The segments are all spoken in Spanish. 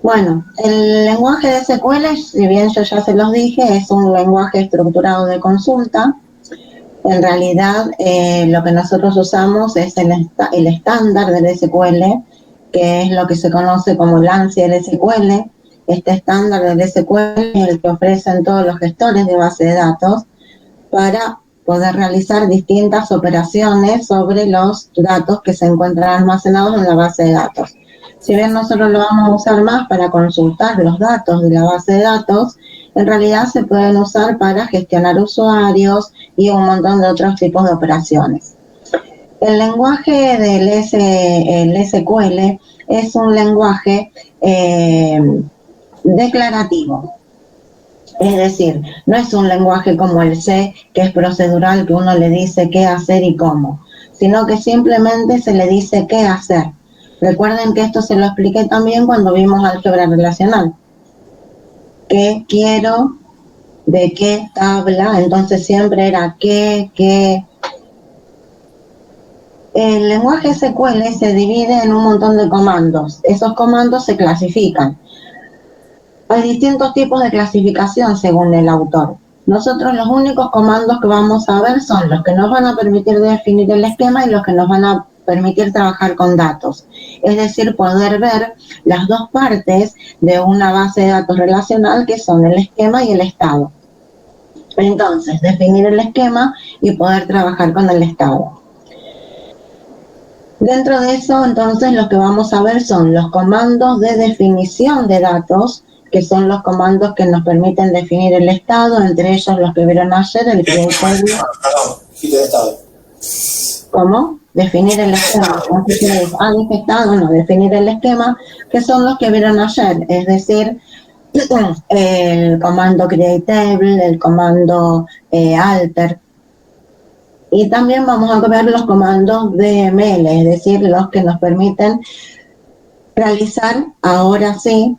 Bueno, el lenguaje de SQL, si bien yo ya se los dije, es un lenguaje estructurado de consulta. En realidad, lo que nosotros usamos es el estándar del SQL, que es lo que se conoce como el ANSI del SQL. Este estándar del SQL es el que ofrecen todos los gestores de base de datos para poder realizar distintas operaciones sobre los datos que se encuentran almacenados en la base de datos. Si bien nosotros lo vamos a usar más para consultar los datos de la base de datos, en realidad se pueden usar para gestionar usuarios y un montón de otros tipos de operaciones. El lenguaje del el SQL es un lenguaje declarativo. Es decir, no es un lenguaje como el C, que es procedural, que uno le dice qué hacer y cómo, sino que simplemente se le dice qué hacer. Recuerden que esto se lo expliqué también cuando vimos álgebra relacional. ¿Qué quiero? ¿De qué tabla? Entonces siempre era qué. El lenguaje SQL se divide en un montón de comandos. Esos comandos se clasifican. Hay distintos tipos de clasificación según el autor. Nosotros los únicos comandos que vamos a ver son los que nos van a permitir definir el esquema y los que nos van a permitir trabajar con datos. Es decir, poder ver las dos partes de una base de datos relacional que son el esquema y el estado. Entonces, definir el esquema y poder trabajar con el estado. Dentro de eso, entonces, lo que vamos a ver son los comandos de definición de datos, que son los comandos que nos permiten definir el estado, entre ellos los que vieron ayer, el create table. ¿Cómo? Definir el esquema. Dije estado, no, definir el esquema, que son los que vieron ayer, es decir, el comando create table, el comando alter. Y también vamos a ver los comandos DML, es decir, los que nos permiten realizar, ahora sí,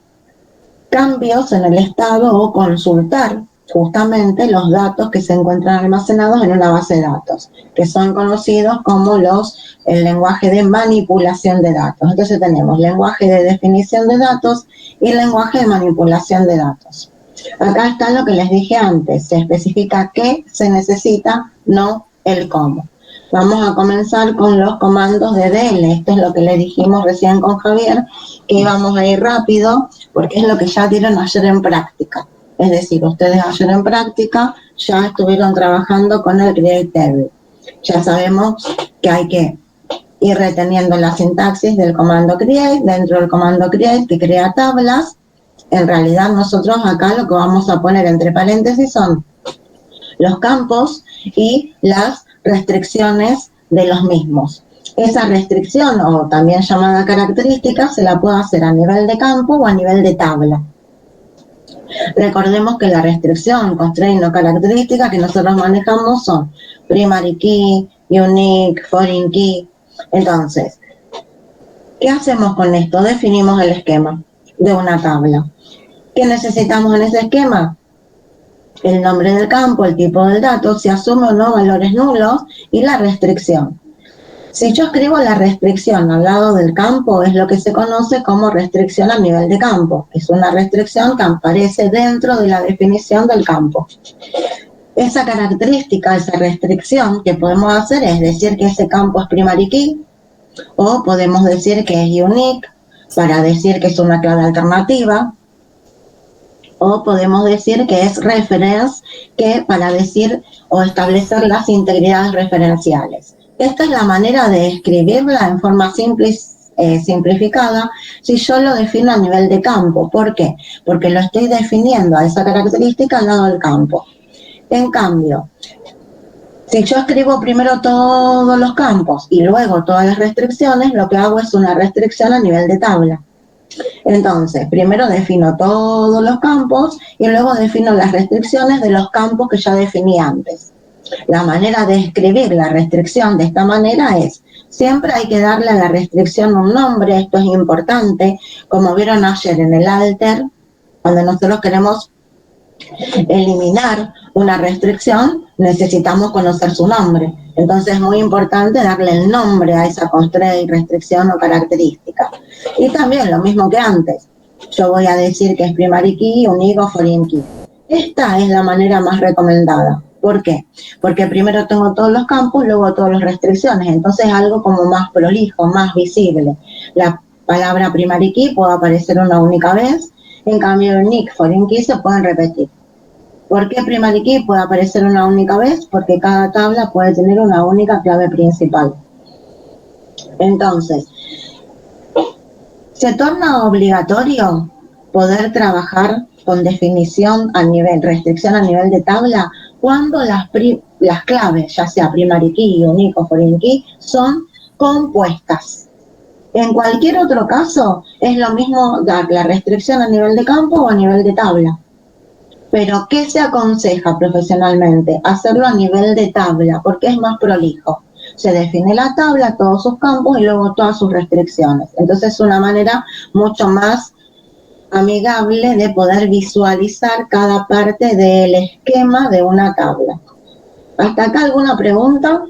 cambios en el estado o consultar justamente los datos que se encuentran almacenados en una base de datos, que son conocidos como el lenguaje de manipulación de datos. Entonces tenemos lenguaje de definición de datos y lenguaje de manipulación de datos. Acá está lo que les dije antes, se especifica qué se necesita, no el cómo. Vamos a comenzar con los comandos de DL. Esto es lo que le dijimos recién con Javier, que íbamos a ir rápido, porque es lo que ya dieron ayer en práctica. Es decir, ustedes ayer en práctica ya estuvieron trabajando con el create table. Ya sabemos que hay que ir reteniendo la sintaxis del comando create. Dentro del comando create, que crea tablas, en realidad nosotros acá lo que vamos a poner entre paréntesis son los campos y las restricciones de los mismos. Esa restricción, o también llamada característica, se la puede hacer a nivel de campo o a nivel de tabla. Recordemos que la restricción, constraint o característica que nosotros manejamos son primary key, unique, foreign key. Entonces, ¿qué hacemos con esto? Definimos el esquema de una tabla. ¿Qué necesitamos en ese esquema? El nombre del campo, el tipo del dato, si asume o no valores nulos y la restricción. Si yo escribo la restricción al lado del campo, es lo que se conoce como restricción a nivel de campo. Es una restricción que aparece dentro de la definición del campo. Esa característica, esa restricción que podemos hacer es decir que ese campo es primary key, o podemos decir que es unique para decir que es una clave alternativa, o podemos decir que es reference, que para decir o establecer las integridades referenciales. Esta es la manera de escribirla en forma simplificada si yo lo defino a nivel de campo. ¿Por qué? Porque lo estoy definiendo a esa característica al lado del campo. En cambio, si yo escribo primero todos los campos y luego todas las restricciones, lo que hago es una restricción a nivel de tabla. Entonces, primero defino todos los campos y luego defino las restricciones de los campos que ya definí antes. La manera de escribir la restricción de esta manera es, siempre hay que darle a la restricción un nombre, esto es importante, como vieron ayer en el alter, cuando nosotros queremos eliminar una restricción, necesitamos conocer su nombre. Entonces es muy importante darle el nombre a esa constraint, restricción o característica. Y también lo mismo que antes, yo voy a decir que es primary key, unique o foreign key. Esta es la manera más recomendada. ¿Por qué? Porque primero tengo todos los campos, luego todas las restricciones, entonces algo como más prolijo, más visible. La palabra primary key puede aparecer una única vez, en cambio unique, foreign key se pueden repetir. ¿Por qué primary key puede aparecer una única vez? Porque cada tabla puede tener una única clave principal. Entonces, se torna obligatorio poder trabajar con definición a nivel, restricción a nivel de tabla, cuando las claves, ya sea primary key, unique o foreign key, son compuestas. En cualquier otro caso, es lo mismo dar la restricción a nivel de campo o a nivel de tabla. Pero, ¿qué se aconseja profesionalmente? Hacerlo a nivel de tabla, porque es más prolijo. Se define la tabla, todos sus campos y luego todas sus restricciones. Entonces, es una manera mucho más amigable de poder visualizar cada parte del esquema de una tabla. ¿Hasta acá alguna pregunta?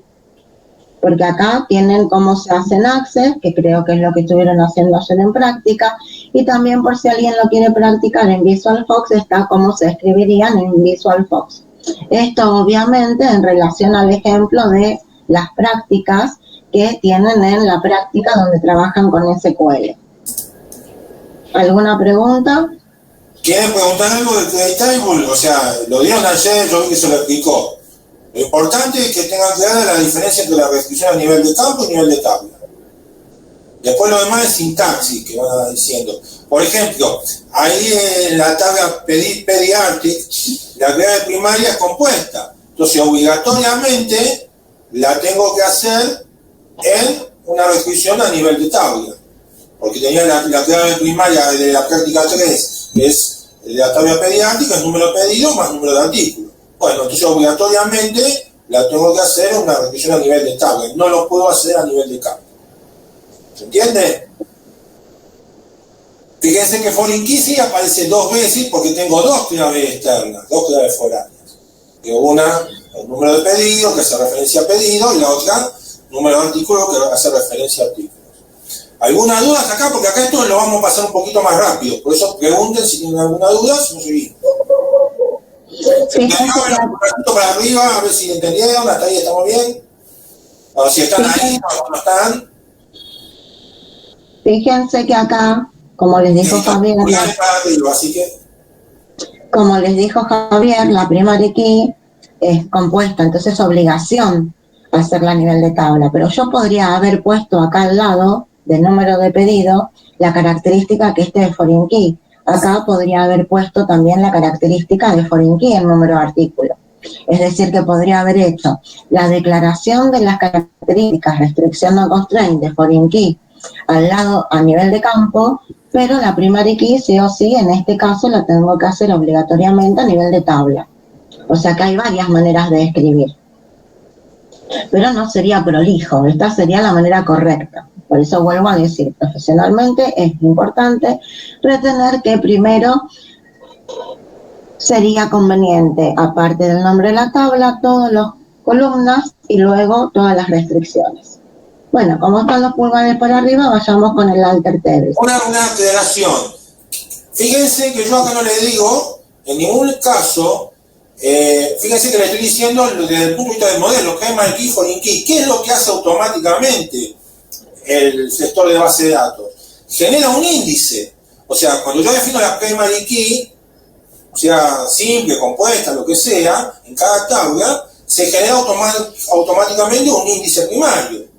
Porque acá tienen cómo se hace en Access, que creo que es lo que estuvieron haciendo ayer en práctica, y también por si alguien lo quiere practicar en VisualFox, está cómo se escribirían en VisualFox. Esto obviamente en relación al ejemplo de las prácticas que tienen en la práctica donde trabajan con SQL. ¿Alguna pregunta? ¿Quieren preguntar algo de Create Table? O sea, lo dieron ayer, yo vi que se lo explicó. Lo importante es que tengan clara la diferencia entre la restricción a nivel de campo y nivel de tabla. Después lo demás es sintaxis, que van diciendo. Por ejemplo, ahí en la tabla Pediatric, la clave primaria es compuesta. Entonces, obligatoriamente, la tengo que hacer en una restricción a nivel de tabla. Porque tenía la clave primaria de la práctica 3, que es la tabla pediátrica, el número pedido más número de artículo. Bueno, entonces obligatoriamente la tengo que hacer en una restricción a nivel de tabla. No lo puedo hacer a nivel de campo. ¿Se entiende? Fíjense que foreign key sí aparece dos veces porque tengo dos claves externas, dos claves foráneas. Una, el número de pedido, que hace referencia a pedido, y la otra, número de artículo, que hace referencia a artículos. ¿Alguna duda hasta acá? Porque acá esto lo vamos a pasar un poquito más rápido. Por eso pregunten si tienen alguna duda, si no seguimos. Para arriba, a ver si entendieron, hasta ahí estamos bien. O si están ahí, no están. Fíjense que acá, como les dijo Javier, como les dijo Javier, la primary key es compuesta, entonces es obligación hacerla a nivel de tabla. Pero yo podría haber puesto acá al lado del número de pedido la característica que este es foreign key. Acá podría haber puesto también la característica de foreign key en número de artículo. Es decir, que podría haber hecho la declaración de las características restricción no constraint de foreign key al lado a nivel de campo, pero la primary key sí o sí en este caso la tengo que hacer obligatoriamente a nivel de tabla. O sea que hay varias maneras de escribir. Pero no sería prolijo, esta sería la manera correcta. Por eso vuelvo a decir, profesionalmente es importante retener que primero sería conveniente, aparte del nombre de la tabla, todas las columnas y luego todas las restricciones. Bueno, como están los pulgares por arriba, vayamos con el alter table. Una aclaración. Fíjense que yo acá no le digo, en ningún caso, fíjense que le estoy diciendo desde el punto de vista del modelo, primary key, foreign key. ¿Qué es lo que hace automáticamente el sector de base de datos? Genera un índice. O sea, cuando yo defino la primary key, o sea, simple, compuesta, lo que sea, en cada tabla, se genera automáticamente un índice primario.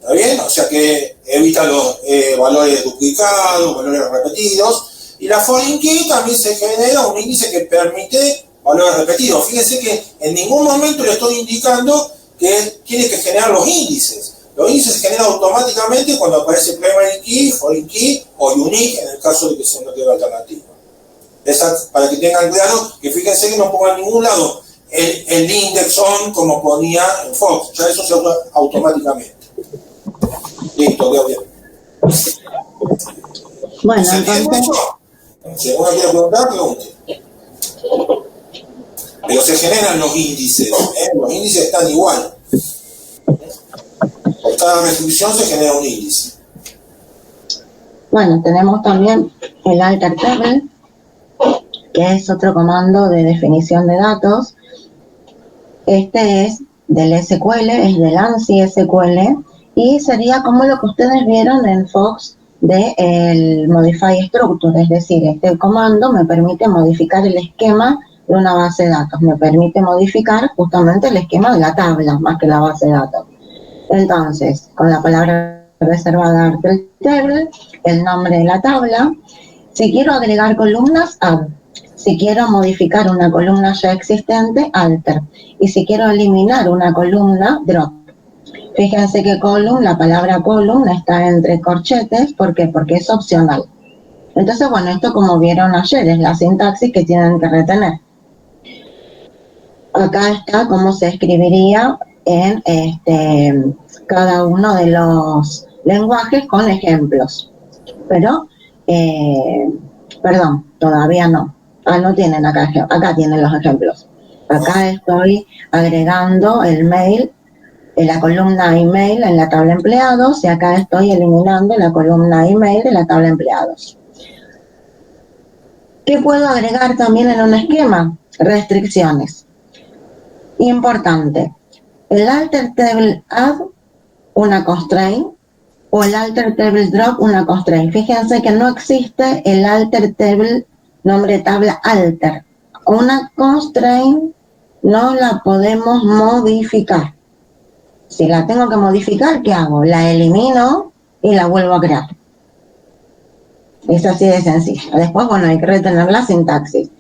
¿Está bien? O sea que evita los valores duplicados, valores repetidos. Y la foreign key también se genera un índice que permite valores repetidos. Fíjense que en ningún momento le estoy indicando que tiene que generar los índices. Los índices se generan automáticamente cuando aparece primary key, foreign key o unique en el caso de que sea una clave alternativa. Para que tengan claro que fíjense que no ponga en ningún lado el index on como ponía en Fox. Ya eso se hace automáticamente. Listo, quedó bien. Bueno, entonces... Si alguno quiere preguntar, pregunte. Pero se generan los índices, los índices están igual. Por cada restricción se genera un índice. Bueno, tenemos también el alter table, que es otro comando de definición de datos. Este es del SQL, es del ANSI SQL, y sería como lo que ustedes vieron en Fox de el Modify Structure, es decir, este comando me permite modificar el esquema de una base de datos, me permite modificar justamente el esquema de la tabla, más que la base de datos. Entonces, con la palabra reservada alter table, el nombre de la tabla. Si quiero agregar columnas, add. Si quiero modificar una columna ya existente, alter. Y si quiero eliminar una columna, drop. Fíjense que column, la palabra column está entre corchetes. ¿Por qué? Porque es opcional. Entonces, bueno, esto como vieron ayer, es la sintaxis que tienen que retener. Acá está cómo se escribiría en cada uno de los lenguajes con ejemplos. Pero, perdón, todavía no. No tienen acá tienen los ejemplos. Acá estoy agregando el mail, en la columna email en la tabla empleados, y acá estoy eliminando la columna email de la tabla empleados. ¿Qué puedo agregar también en un esquema? Restricciones. Importante, el alter table add una constraint o el alter table drop una constraint. Fíjense que no existe el alter table nombre de tabla alter. Una constraint no la podemos modificar. Si la tengo que modificar, ¿qué hago? La elimino y la vuelvo a crear. Es así de sencillo. Después, bueno, hay que retener la sintaxis.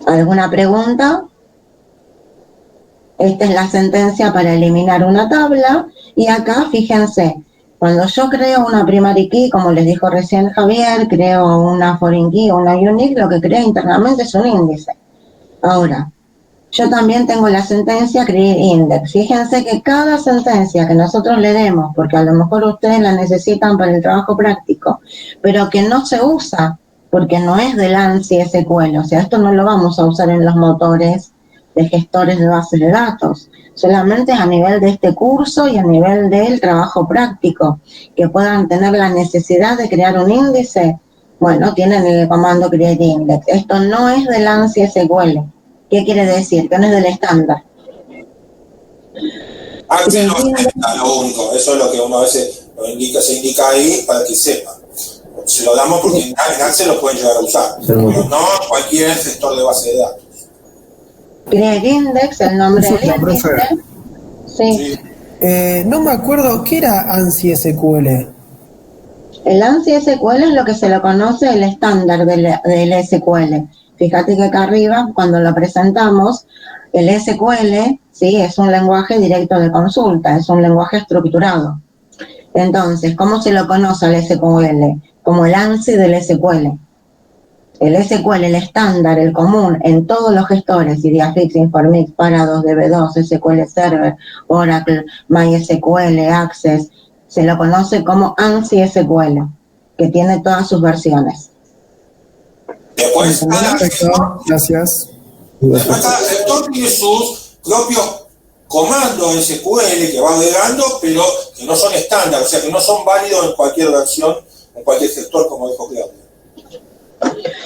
¿Alguna pregunta? Esta es la sentencia para eliminar una tabla. Y acá, fíjense, cuando yo creo una primary key, como les dijo recién Javier, creo una foreign key o una unique, lo que creo internamente es un índice. Ahora, yo también tengo la sentencia create index. Fíjense que cada sentencia que nosotros le demos, porque a lo mejor ustedes la necesitan para el trabajo práctico, pero que no se usa porque no es del ANSI SQL, o sea, esto no lo vamos a usar en los motores de gestores de bases de datos, solamente a nivel de este curso y a nivel del trabajo práctico, que puedan tener la necesidad de crear un índice. Bueno, tienen el comando create index. Esto no es del ANSI SQL. ¿Qué quiere decir? Que no es del estándar. ANSI no es lo único, eso es lo que uno a veces se indica ahí para que sepa. Se lo damos porque en ANSI lo pueden llegar a usar, pero no cualquier gestor de base de datos. Create index, el nombre del índice. Sí. No me acuerdo, ¿qué era ANSI SQL? El ANSI SQL es lo que se lo conoce el estándar del SQL. Fíjate que acá arriba, cuando lo presentamos, el SQL, ¿sí? Es un lenguaje directo de consulta, es un lenguaje estructurado. Entonces, ¿cómo se lo conoce al SQL? Como el ANSI del SQL. El SQL, el estándar, el común en todos los gestores, Ideafix, Informix, Parados, DB2, SQL Server, Oracle, MySQL, Access, se lo conoce como ANSI SQL, que tiene todas sus versiones. Después, gracias. Después cada sector tiene sus propios comandos SQL que va agregando, pero que no son estándar, o sea que no son válidos en cualquier versión, en cualquier sector, como dijo Claudia.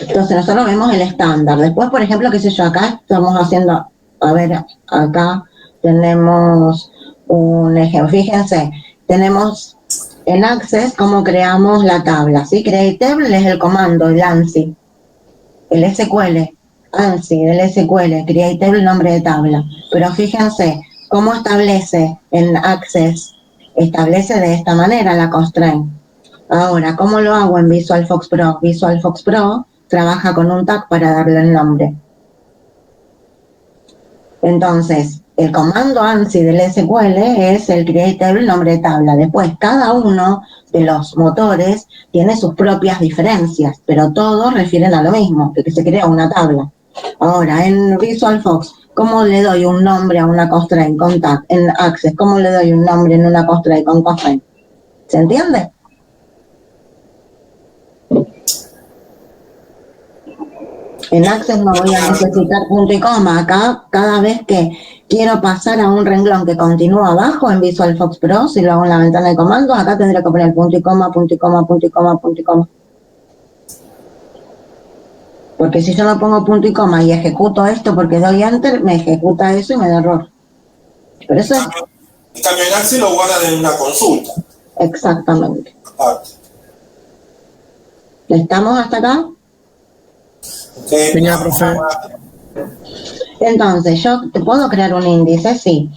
Entonces nosotros vemos el estándar. Después, por ejemplo, qué sé yo, acá estamos haciendo, a ver, acá tenemos un ejemplo. Fíjense, tenemos en Access cómo creamos la tabla, ¿sí? Create table es el comando, el ANSI. El SQL, ANSI del SQL, create table, nombre de tabla. Pero fíjense, cómo establece en Access, establece de esta manera la constraint. Ahora, ¿cómo lo hago en VisualFox Pro? VisualFox Pro trabaja con un tag para darle el nombre. Entonces, el comando ANSI del SQL es el create table, nombre de tabla. Después, cada uno de los motores tiene sus propias diferencias, pero todos refieren a lo mismo, que se crea una tabla. Ahora, en VisualFox, ¿cómo le doy un nombre a una constraint con tag? En Access, ¿cómo le doy un nombre en una constraint con constraint? ¿Se entiende? En Access no voy a necesitar punto y coma. Acá, cada vez que quiero pasar a un renglón que continúa abajo en Visual Fox Pro, si lo hago en la ventana de comandos, acá tendré que poner punto y coma, punto y coma, punto y coma, punto y coma. Porque si yo no pongo punto y coma y ejecuto esto porque doy enter, me ejecuta eso y me da error. Pero eso es... En cambio, en Access lo guardan en una consulta. Exactamente. Aparte. ¿Estamos hasta acá? Genial, profe. Entonces, yo te puedo crear un índice, sí.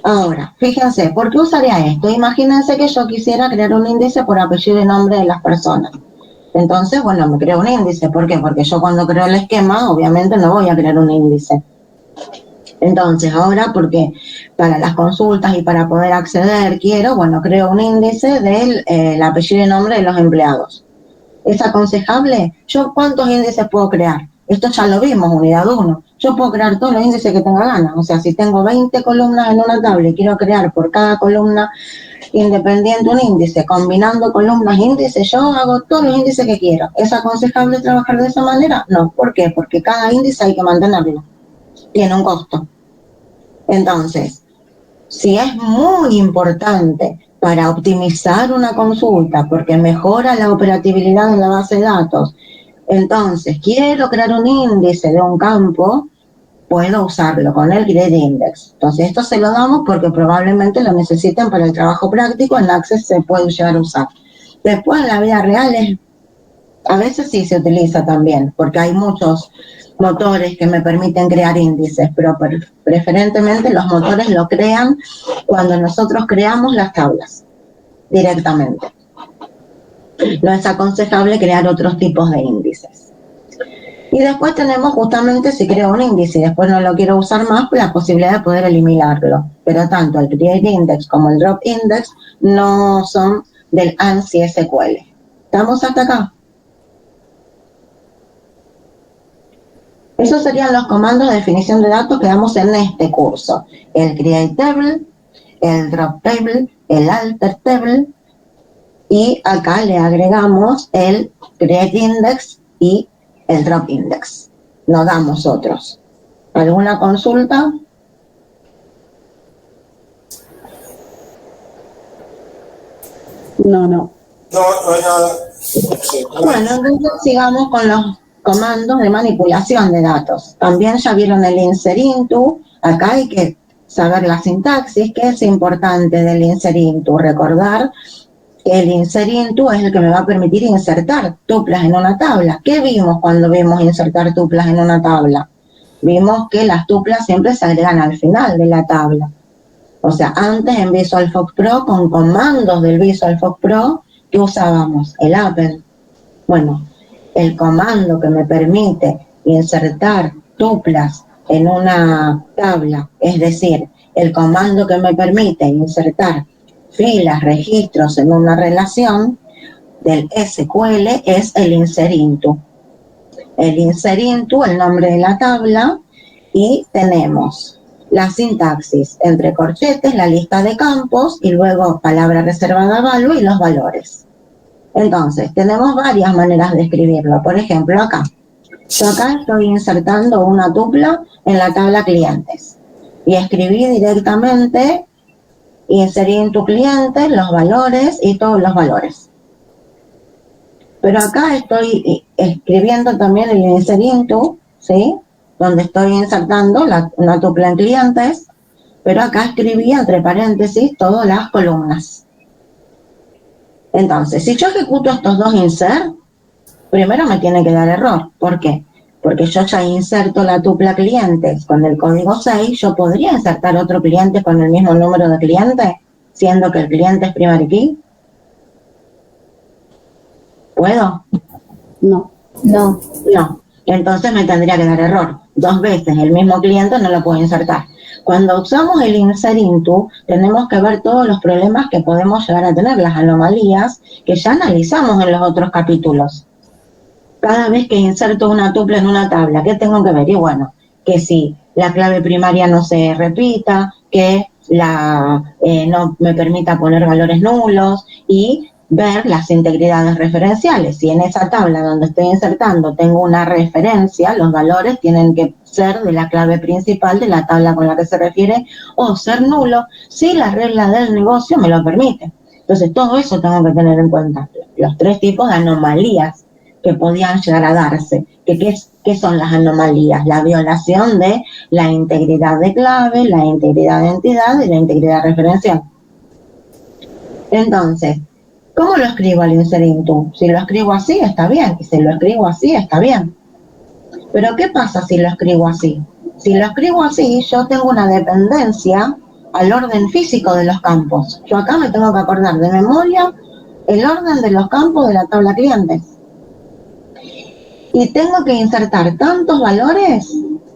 Ahora, fíjense, ¿por qué usaría esto? Imagínense que yo quisiera crear un índice por apellido y nombre de las personas. Entonces, bueno, me creo un índice. ¿Por qué? Porque yo cuando creo el esquema, obviamente no voy a crear un índice. Entonces, ahora, porque para las consultas y para poder acceder, creo un índice del apellido y nombre de los empleados. ¿Es aconsejable? ¿Yo cuántos índices puedo crear? Esto ya lo vimos, unidad 1. Yo puedo crear todos los índices que tenga ganas. O sea, si tengo 20 columnas en una tabla y quiero crear por cada columna independiente un índice, combinando columnas índices, yo hago todos los índices que quiero. ¿Es aconsejable trabajar de esa manera? No. ¿Por qué? Porque cada índice hay que mantenerlo. Tiene un costo. Entonces, si es muy importante para optimizar una consulta, porque mejora la operatividad de la base de datos, entonces quiero crear un índice de un campo, puedo usarlo con el Grid Index. Entonces esto se lo damos porque probablemente lo necesiten para el trabajo práctico, en Access se puede llegar a usar. Después en la vida real a veces sí se utiliza también, porque hay muchos motores que me permiten crear índices, pero preferentemente los motores lo crean cuando nosotros creamos las tablas directamente. No es aconsejable crear otros tipos de índices. Y después tenemos justamente, si creo un índice y después no lo quiero usar más, la posibilidad de poder eliminarlo. Pero tanto el Create Index como el Drop Index no son del ANSI SQL. ¿Estamos hasta acá? Esos serían los comandos de definición de datos que damos en este curso. El Create Table, el Drop Table, el Alter Table, y acá le agregamos el Create Index y el Drop Index. No damos otros. ¿Alguna consulta? No. No hay nada. Bueno, entonces sigamos con los comandos de manipulación de datos. También ya vieron el insert into. Acá hay que saber la sintaxis. ¿Qué es importante del insert into? Recordar que el insert into es el que me va a permitir insertar tuplas en una tabla. ¿Qué vimos cuando vimos insertar tuplas en una tabla? Vimos que las tuplas siempre se agregan al final de la tabla. O sea, antes en Visual Fox Pro, con comandos del Visual Fox Pro, ¿qué usábamos? El append. Bueno, el comando que me permite insertar tuplas en una tabla, es decir, el comando que me permite insertar filas, registros en una relación del SQL es el insert into. El insert into, el nombre de la tabla, y tenemos la sintaxis entre corchetes, la lista de campos y luego palabra reservada value y los valores. Entonces, tenemos varias maneras de escribirlo. Por ejemplo, acá. Yo acá estoy insertando una tupla en la tabla clientes. Y escribí directamente, inserí en tu cliente los valores y todos los valores. Pero acá estoy escribiendo también el insert into, ¿sí? Donde estoy insertando una tupla en clientes. Pero acá escribí entre paréntesis todas las columnas. Entonces, si yo ejecuto estos dos insert, primero me tiene que dar error. ¿Por qué? Porque yo ya inserto la tupla clientes con el código 6, yo podría insertar otro cliente con el mismo número de clientes, siendo que el cliente es primary key. ¿Puedo? No. No. Entonces me tendría que dar error. 2 veces el mismo cliente no lo puedo insertar. Cuando usamos el insert into, tenemos que ver todos los problemas que podemos llegar a tener, las anomalías que ya analizamos en los otros capítulos. Cada vez que inserto una tupla en una tabla, ¿qué tengo que ver? Y bueno, que si la clave primaria no se repita, que no me permita poner valores nulos y ver las integridades referenciales. Si en esa tabla donde estoy insertando tengo una referencia, los valores tienen que ser de la clave principal de la tabla con la que se refiere o ser nulo si la regla del negocio me lo permite. Entonces todo eso tengo que tener en cuenta. Los 3 tipos de anomalías que podían llegar a darse. ¿Qué son las anomalías? La violación de la integridad de clave, la integridad de entidad y la integridad referencial. Entonces, ¿cómo lo escribo al insert into? Si lo escribo así, está bien. Y si lo escribo así, está bien. Pero ¿qué pasa si lo escribo así? Si lo escribo así, yo tengo una dependencia al orden físico de los campos. Yo acá me tengo que acordar de memoria el orden de los campos de la tabla clientes. Y tengo que insertar tantos valores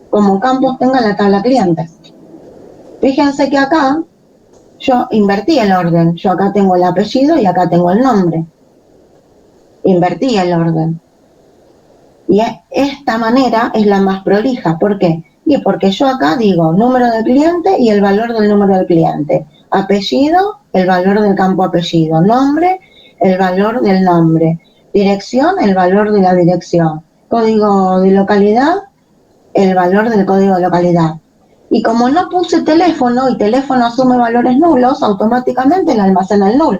como campos tenga la tabla clientes. Fíjense que acá yo invertí el orden. Yo acá tengo el apellido y acá tengo el nombre. Invertí el orden. Y esta manera es la más prolija. ¿Por qué? Y porque yo acá digo número del cliente y el valor del número del cliente. Apellido, el valor del campo apellido. Nombre, el valor del nombre. Dirección, el valor de la dirección. Código de localidad, el valor del código de localidad. Y como no puse teléfono y teléfono asume valores nulos, automáticamente le almacena el null.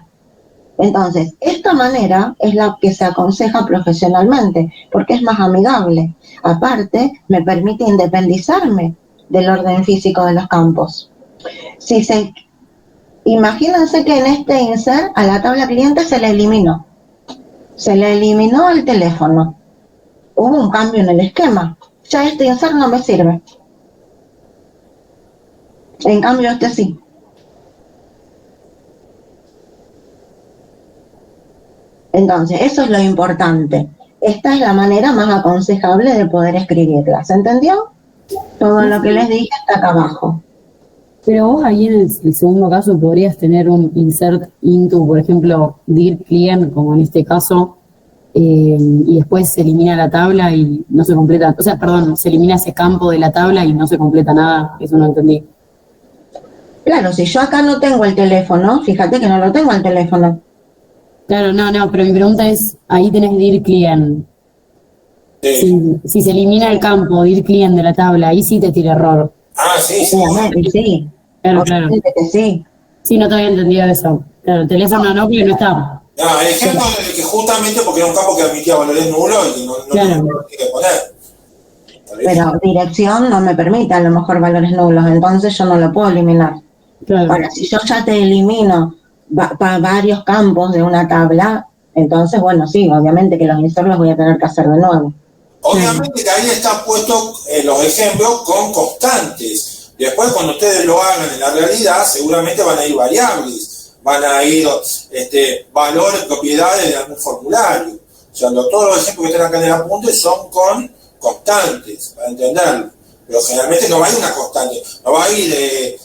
Entonces, esta manera es la que se aconseja profesionalmente, porque es más amigable. Aparte, me permite independizarme del orden físico de los campos. Imagínense que en este insert a la tabla cliente se le eliminó. Se le eliminó el teléfono. Hubo un cambio en el esquema. Ya este insert no me sirve. En cambio, este sí. Entonces, eso es lo importante. Esta es la manera más aconsejable de poder escribirla. ¿Se entendió? Todo lo que les dije está acá abajo. Pero vos ahí en el segundo caso podrías tener un insert into, por ejemplo, dir client, como en este caso, y después se elimina la tabla y no se completa, o sea, perdón, se elimina ese campo de la tabla y no se completa nada. Eso no entendí. Claro, si yo acá no tengo el teléfono, fíjate que no lo tengo el teléfono. Claro, no, pero mi pregunta es, ahí tenés dir client. Sí. Si se elimina el campo dir client de la tabla, ahí sí te tira error. Ah, sí, sí. Obviamente sí. Claro. Obviamente que sí. Sí, no te había entendido eso. Claro, el teléfono no, porque no está. No, el ejemplo de que justamente porque era un campo que admitía valores nulos y no Claro. lo tiene que poner. Pero dirección no me permite a lo mejor valores nulos, entonces yo no lo puedo eliminar. Claro. Ahora, si yo ya te elimino varios campos de una tabla, entonces, bueno, sí, obviamente que los inserts los voy a tener que hacer de nuevo. Obviamente que ahí están puestos los ejemplos con constantes. Después, cuando ustedes lo hagan en la realidad, seguramente van a ir variables, van a ir valores, propiedades de algún formulario. O sea, todos los ejemplos que están acá en el apunte son con constantes, para entenderlo. Pero generalmente no va a ir una constante, no va a ir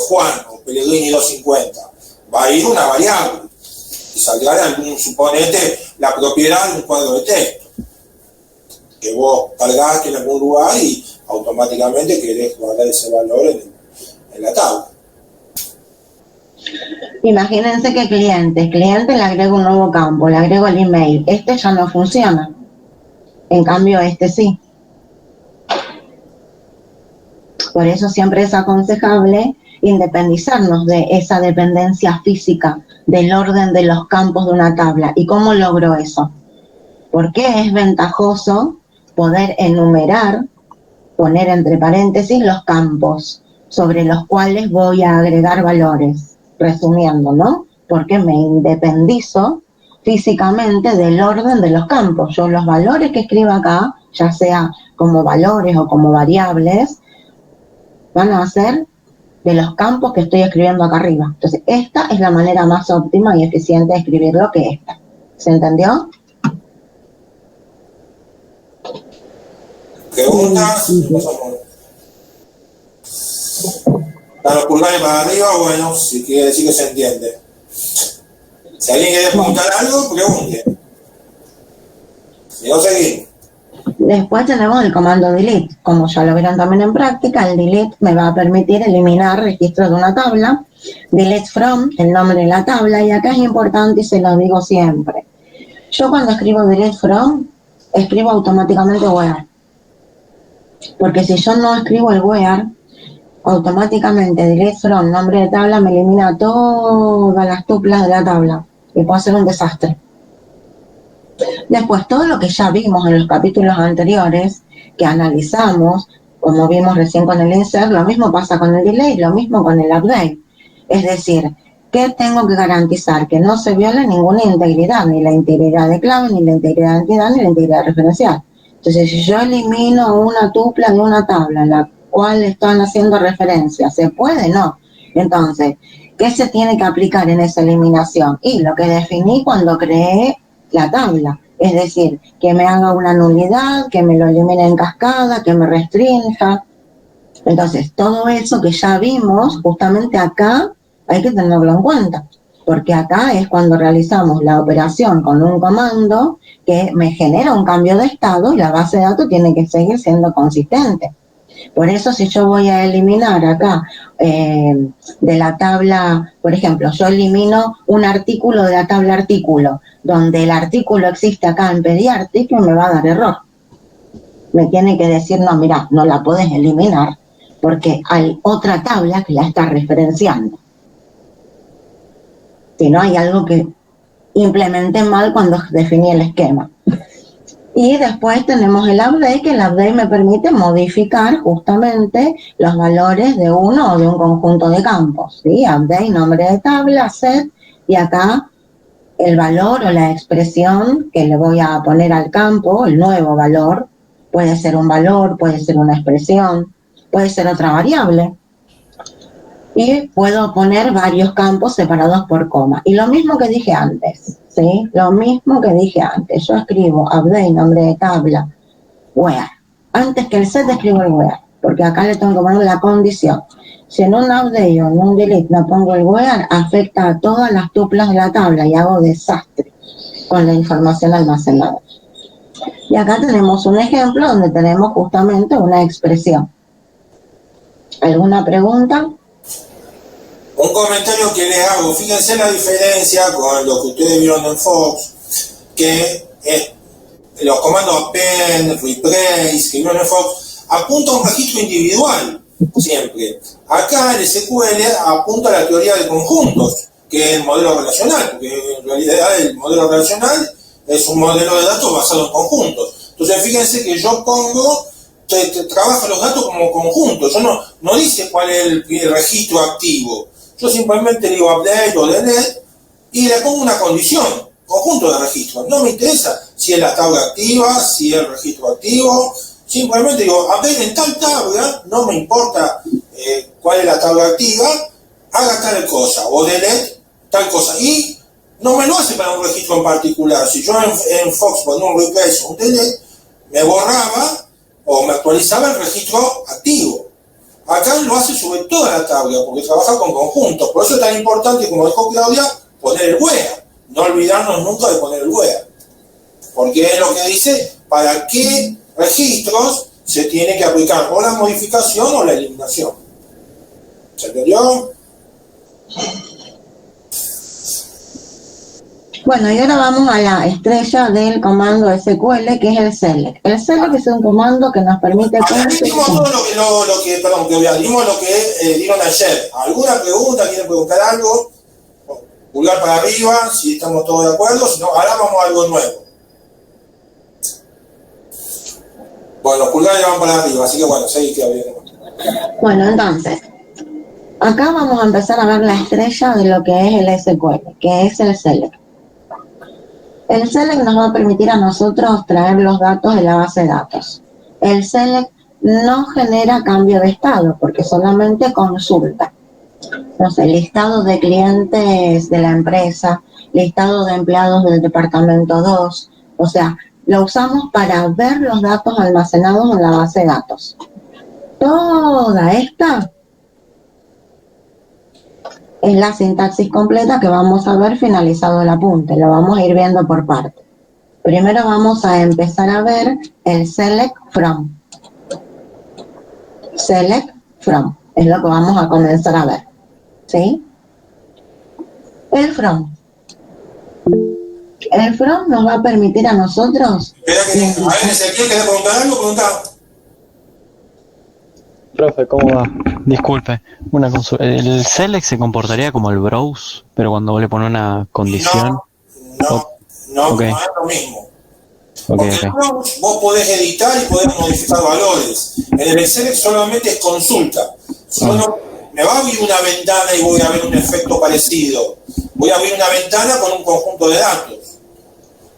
Juan o Pellegrini 250, va a ir una variable y saldrá de algún, suponete, la propiedad de un cuadro de texto que vos cargaste en algún lugar y automáticamente querés guardar ese valor en la tabla. Imagínense que cliente le agrego un nuevo campo, le agrego el email, este ya no funciona, en cambio este sí. Por eso siempre es aconsejable independizarnos de esa dependencia física del orden de los campos de una tabla. ¿Y cómo logro eso? Porque es ventajoso poder enumerar, poner entre paréntesis los campos sobre los cuales voy a agregar valores, resumiendo, ¿no? Porque me independizo físicamente del orden de los campos. Yo los valores que escribo acá, ya sea como valores o como variables, van a ser de los campos que estoy escribiendo acá arriba. Entonces, esta es la manera más óptima y eficiente de escribirlo que esta. ¿Se entendió? ¿Preguntas? ¿Están los pulgares para arriba? Bueno, si quiere decir que se entiende. Si alguien quiere preguntar algo, pregunte. Si no, seguimos. Después tenemos el comando delete. Como ya lo vieron también en práctica, el delete me va a permitir eliminar registros de una tabla. Delete from, el nombre de la tabla, y acá es importante y se lo digo siempre. Yo cuando escribo delete from, escribo automáticamente where. Porque si yo no escribo el where, automáticamente delete from, nombre de tabla, me elimina todas las tuplas de la tabla. Y puede ser un desastre. Después, todo lo que ya vimos en los capítulos anteriores, que analizamos, como vimos recién con el insert, lo mismo pasa con el delay, lo mismo con el update. Es decir, que tengo que garantizar que no se viole ninguna integridad, ni la integridad de clave, ni la integridad de entidad, ni la integridad referencial. Entonces, si yo elimino una tupla de una tabla en la cual están haciendo referencia, ¿se puede? No. Entonces, ¿qué se tiene que aplicar en esa eliminación? Y lo que definí cuando creé la tabla, es decir, que me haga una nulidad, que me lo elimine en cascada, que me restrinja. Entonces, todo eso que ya vimos, justamente acá hay que tenerlo en cuenta, porque acá es cuando realizamos la operación con un comando que me genera un cambio de estado y la base de datos tiene que seguir siendo consistente. Por eso, si yo voy a eliminar acá de la tabla, por ejemplo, yo elimino un artículo de la tabla artículo, donde el artículo existe acá en pediartic, me va a dar error. Me tiene que decir, no, mira, no la puedes eliminar, porque hay otra tabla que la está referenciando. Si no, hay algo que implementé mal cuando definí el esquema. Y después tenemos el update, que el update me permite modificar justamente los valores de uno o de un conjunto de campos, ¿sí? Update, nombre de tabla, set, y acá el valor o la expresión que le voy a poner al campo, el nuevo valor, puede ser un valor, puede ser una expresión, puede ser otra variable. Y puedo poner varios campos separados por coma. Y lo mismo que dije antes, ¿sí? Lo mismo que dije antes. Yo escribo update, nombre de tabla, where. Antes que el set escribo el where, porque acá le tengo que poner la condición. Si en un update o en un delete no pongo el where, afecta a todas las tuplas de la tabla y hago desastre con la información almacenada. Y acá tenemos un ejemplo donde tenemos justamente una expresión. ¿Alguna pregunta? Un comentario que les hago, fíjense la diferencia con lo que ustedes vieron en Fox, que los comandos append, replace, que vieron en Fox, apunta a un registro individual, siempre. Acá el SQL apunta a la teoría de conjuntos, que es el modelo relacional, porque en realidad el modelo relacional es un modelo de datos basado en conjuntos. Entonces fíjense que yo pongo, trabajo los datos como conjuntos, yo no dice cuál es el registro activo. Yo simplemente digo update o delete y le pongo una condición, conjunto de registros. No me interesa si es la tabla activa, si es el registro activo. Simplemente digo update en tal tabla, no me importa cuál es la tabla activa, haga tal cosa, o delete tal cosa. Y no me lo hace para un registro en particular. Si yo en Fox ponía un replace o un delete, me borraba o me actualizaba el registro activo. Acá lo hace sobre toda la tabla, porque trabaja con conjuntos. Por eso es tan importante, como dijo Claudia, poner el where. No olvidarnos nunca de poner el where. Porque es lo que dice para qué registros se tiene que aplicar o la modificación o la eliminación. ¿Se entendió? Bueno, y ahora vamos a la estrella del comando SQL, que es el select. El select es un comando que nos permite... Dimos todo lo que dieron ayer. ¿Alguna pregunta? ¿Quieren preguntar algo? Pulgar para arriba, si estamos todos de acuerdo. Si no, ahora vamos a algo nuevo. Bueno, los pulgares van para arriba, así que bueno, seguí que abriendo. Bueno, entonces, acá vamos a empezar a ver la estrella de lo que es el SQL, que es el select. El select nos va a permitir a nosotros traer los datos de la base de datos. El select no genera cambio de estado, porque solamente consulta. Entonces, listado de clientes de la empresa, listado de empleados del departamento 2, o sea, lo usamos para ver los datos almacenados en la base de datos. Toda esta es la sintaxis completa que vamos a ver finalizado el apunte, lo vamos a ir viendo por parte. Primero vamos a empezar a ver el select from. Select from es lo que vamos a comenzar a ver, ¿sí? El from. El from nos va a permitir a nosotros... Espera que, a ver, Ezequiel, ¿querés preguntar algo? Pregunta. Profe, ¿cómo va? Disculpe, una consulta. ¿El select se comportaría como el browse, pero cuando vos le pones una condición? No, okay. No es lo mismo. Okay, Porque el browse vos podés editar y podés modificar valores. En el select solamente es consulta. Si uno me va a abrir una ventana y voy a ver un efecto parecido. Voy a abrir una ventana con un conjunto de datos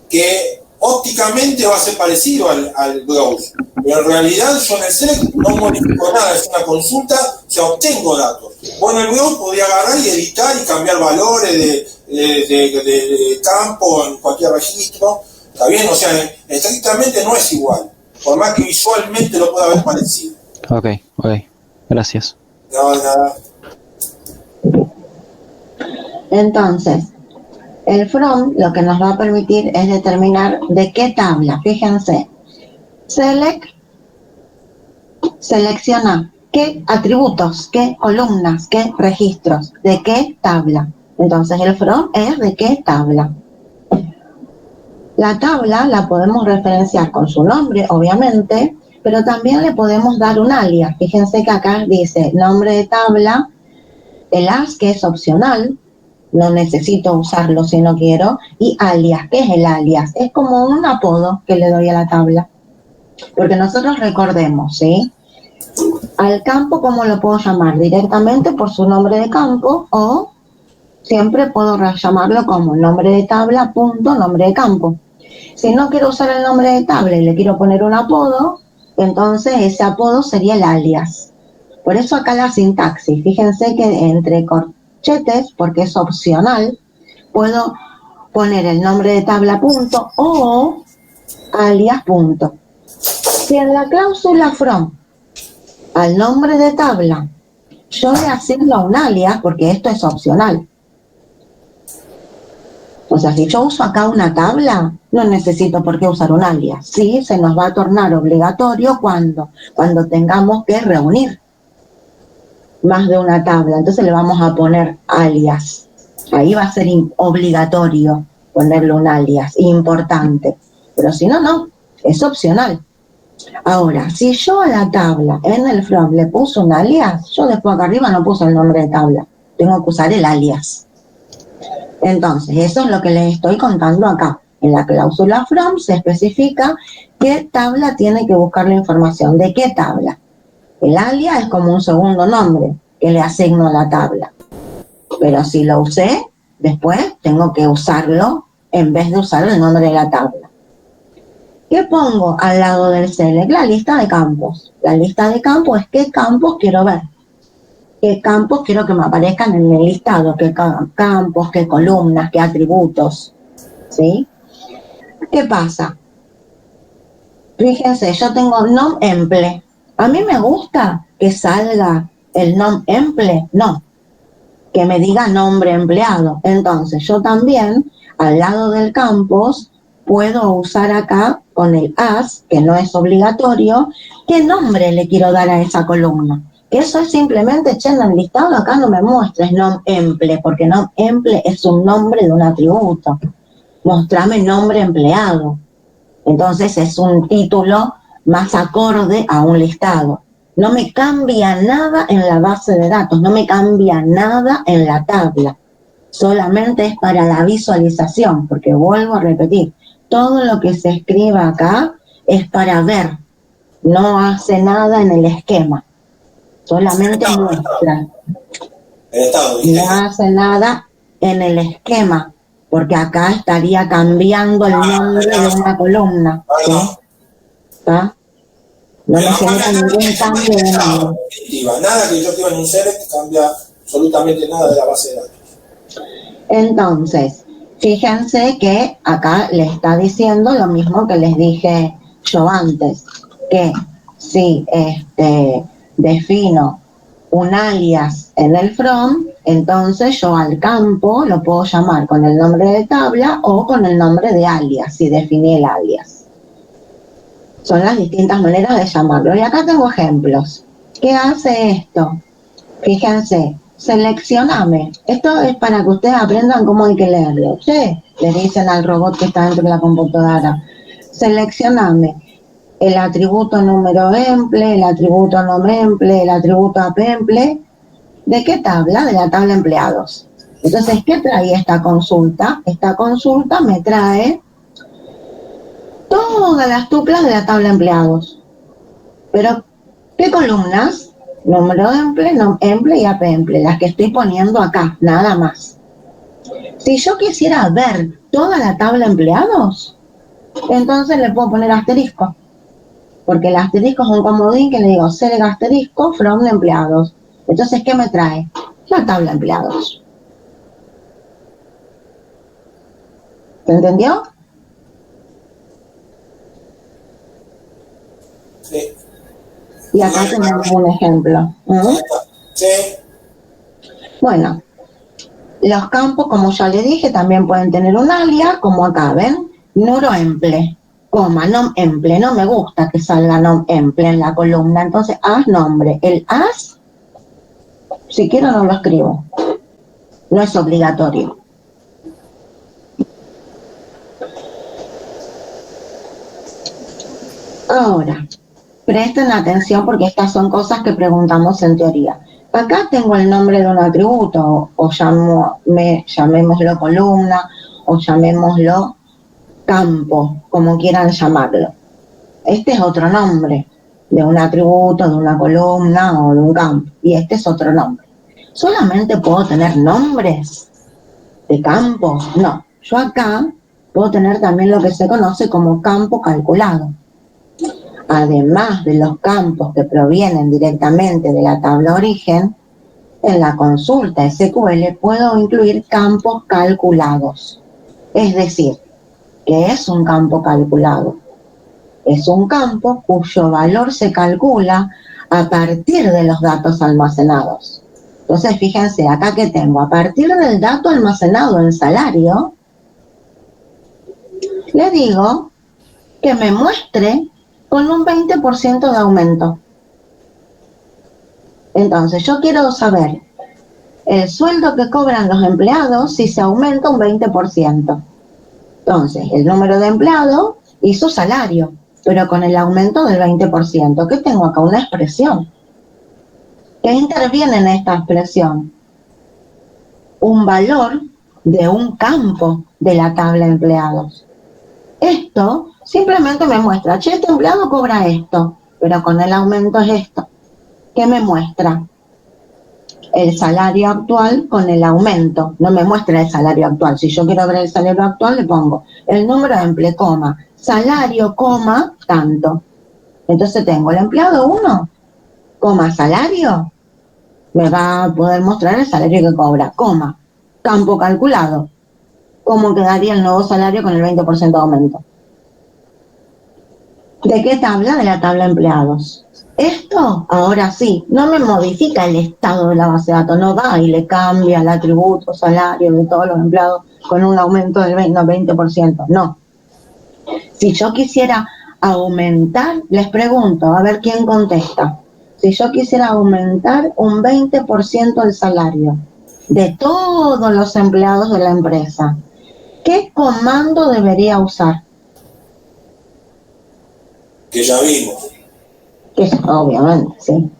que ópticamente va a ser parecido al browse, pero en realidad yo en el select no modifico nada, es una consulta, o sea, obtengo datos. Bueno, el browse podría agarrar y editar y cambiar valores de campo en cualquier registro, ¿está bien? O sea, estrictamente no es igual, por más que visualmente lo pueda ver parecido. Ok, gracias. No, nada. Entonces, el from lo que nos va a permitir es determinar de qué tabla. Fíjense, selecciona qué atributos, qué columnas, qué registros, de qué tabla. Entonces el from es de qué tabla. La tabla la podemos referenciar con su nombre, obviamente, pero también le podemos dar un alias. Fíjense que acá dice nombre de tabla, el as, que es opcional, no necesito usarlo si no quiero, y alias. ¿Qué es el alias? Es como un apodo que le doy a la tabla. Porque nosotros recordemos, ¿sí? Al campo, ¿cómo lo puedo llamar? Directamente por su nombre de campo, o siempre puedo llamarlo como nombre de tabla, punto, nombre de campo. Si no quiero usar el nombre de tabla y le quiero poner un apodo, entonces ese apodo sería el alias. Por eso acá la sintaxis. Fíjense que entre corchetes, porque es opcional, puedo poner el nombre de tabla punto o alias punto. Si en la cláusula from al nombre de tabla yo le asigno un alias, porque esto es opcional. O sea, si yo uso acá una tabla, no necesito por qué usar un alias. Sí, se nos va a tornar obligatorio cuando tengamos que reunir más de una tabla, entonces le vamos a poner alias. Ahí va a ser obligatorio ponerle un alias, importante. Pero si no, no, es opcional. Ahora, si yo a la tabla en el from le puse un alias, yo después acá arriba no puse el nombre de tabla, tengo que usar el alias. Entonces, eso es lo que les estoy contando acá. En la cláusula from se especifica qué tabla tiene que buscar la información, de qué tabla. El alias es como un segundo nombre que le asigno a la tabla. Pero si lo usé, después tengo que usarlo en vez de usar el nombre de la tabla. ¿Qué pongo al lado del select? La lista de campos. La lista de campos es qué campos quiero ver. Qué campos quiero que me aparezcan en el listado. Qué campos, qué columnas, qué atributos. ¿Sí? ¿Qué pasa? Fíjense, yo tengo nom emple. A mí me gusta que salga el nom emple, no, que me diga nombre empleado. Entonces yo también, al lado del campos, puedo usar acá con el as, que no es obligatorio, qué nombre le quiero dar a esa columna. Que eso es simplemente, en el listado acá no me muestres nom emple, porque nom emple es un nombre de un atributo. Mostrame nombre empleado. Entonces es un título más acorde a un listado. No me cambia nada en la base de datos, no me cambia nada en la tabla. Solamente es para la visualización, porque vuelvo a repetir, todo lo que se escriba acá es para ver, no hace nada en el esquema, solamente muestra. No hace nada en el esquema, porque acá estaría cambiando el nombre de una columna. ¿Sí? ¿Está? No me genera ningún cambio de nombre. Nada que yo escriba en un select cambia absolutamente nada de la base de datos. Entonces, fíjense que acá le está diciendo lo mismo que les dije yo antes, que si defino un alias en el from, Entonces yo al campo lo puedo llamar con el nombre de tabla o con el nombre de alias, si definí el alias. Son las distintas maneras de llamarlo. Y acá tengo ejemplos. ¿Qué hace esto? Fíjense, seleccioname. Esto es para que ustedes aprendan cómo hay que leerlo. ¿Sí? Le dicen al robot que está dentro de la computadora. Seleccioname el atributo número emple, el atributo nombre emple, el atributo app emple. ¿De qué tabla? De la tabla empleados. Entonces, ¿qué trae esta consulta? Esta consulta me trae todas las tuplas de la tabla empleados. Pero, ¿qué columnas? Número de emple y app emple, las que estoy poniendo acá, nada más. Si yo quisiera ver toda la tabla empleados, entonces le puedo poner asterisco. Porque el asterisco es un comodín que le digo select asterisco from empleados. Entonces, ¿qué me trae? La tabla empleados. ¿Se entendió? Sí. Y acá tenemos un ejemplo. Sí. Bueno, los campos, como ya le dije, también pueden tener un alias, como acá, ¿ven? Nuro emple, coma, nom emple. No me gusta que salga nom emple en la columna, entonces as nombre. El as, si quiero no lo escribo. No es obligatorio. Ahora, presten atención porque estas son cosas que preguntamos en teoría. Acá tengo el nombre de un atributo, o llamémoslo columna, o llamémoslo campo, como quieran llamarlo. Este es otro nombre de un atributo, de una columna o de un campo, y este es otro nombre. ¿Solamente puedo tener nombres de campos? No, yo acá puedo tener también lo que se conoce como campo calculado. Además de los campos que provienen directamente de la tabla origen, en la consulta SQL puedo incluir campos calculados. Es decir, ¿qué es un campo calculado? Es un campo cuyo valor se calcula a partir de los datos almacenados. Entonces, fíjense, acá que tengo, a partir del dato almacenado en salario, le digo que me muestre con un 20% de aumento. Entonces, yo quiero saber el sueldo que cobran los empleados si se aumenta un 20%. Entonces, el número de empleados y su salario, pero con el aumento del 20%. ¿Qué tengo acá? Una expresión. ¿Qué interviene en esta expresión? Un valor de un campo de la tabla de empleados. Esto simplemente me muestra, che, este empleado cobra esto, pero con el aumento es esto. ¿Qué me muestra? El salario actual con el aumento. No me muestra el salario actual. Si yo quiero ver el salario actual, le pongo el número de empleo, coma, salario, coma, tanto. Entonces tengo el empleado 1, coma, salario, me va a poder mostrar el salario que cobra, coma, campo calculado, cómo quedaría el nuevo salario con el 20% de aumento. ¿De qué tabla? De la tabla de empleados. Esto, ahora sí, no me modifica el estado de la base de datos, no va y le cambia el atributo, salario de todos los empleados con un aumento del 20%, no. Si yo quisiera aumentar, les pregunto, a ver quién contesta. Si yo quisiera aumentar un 20% el salario de todos los empleados de la empresa, ¿qué comando debería usar? Que ya vimos. Que obviamente, sí.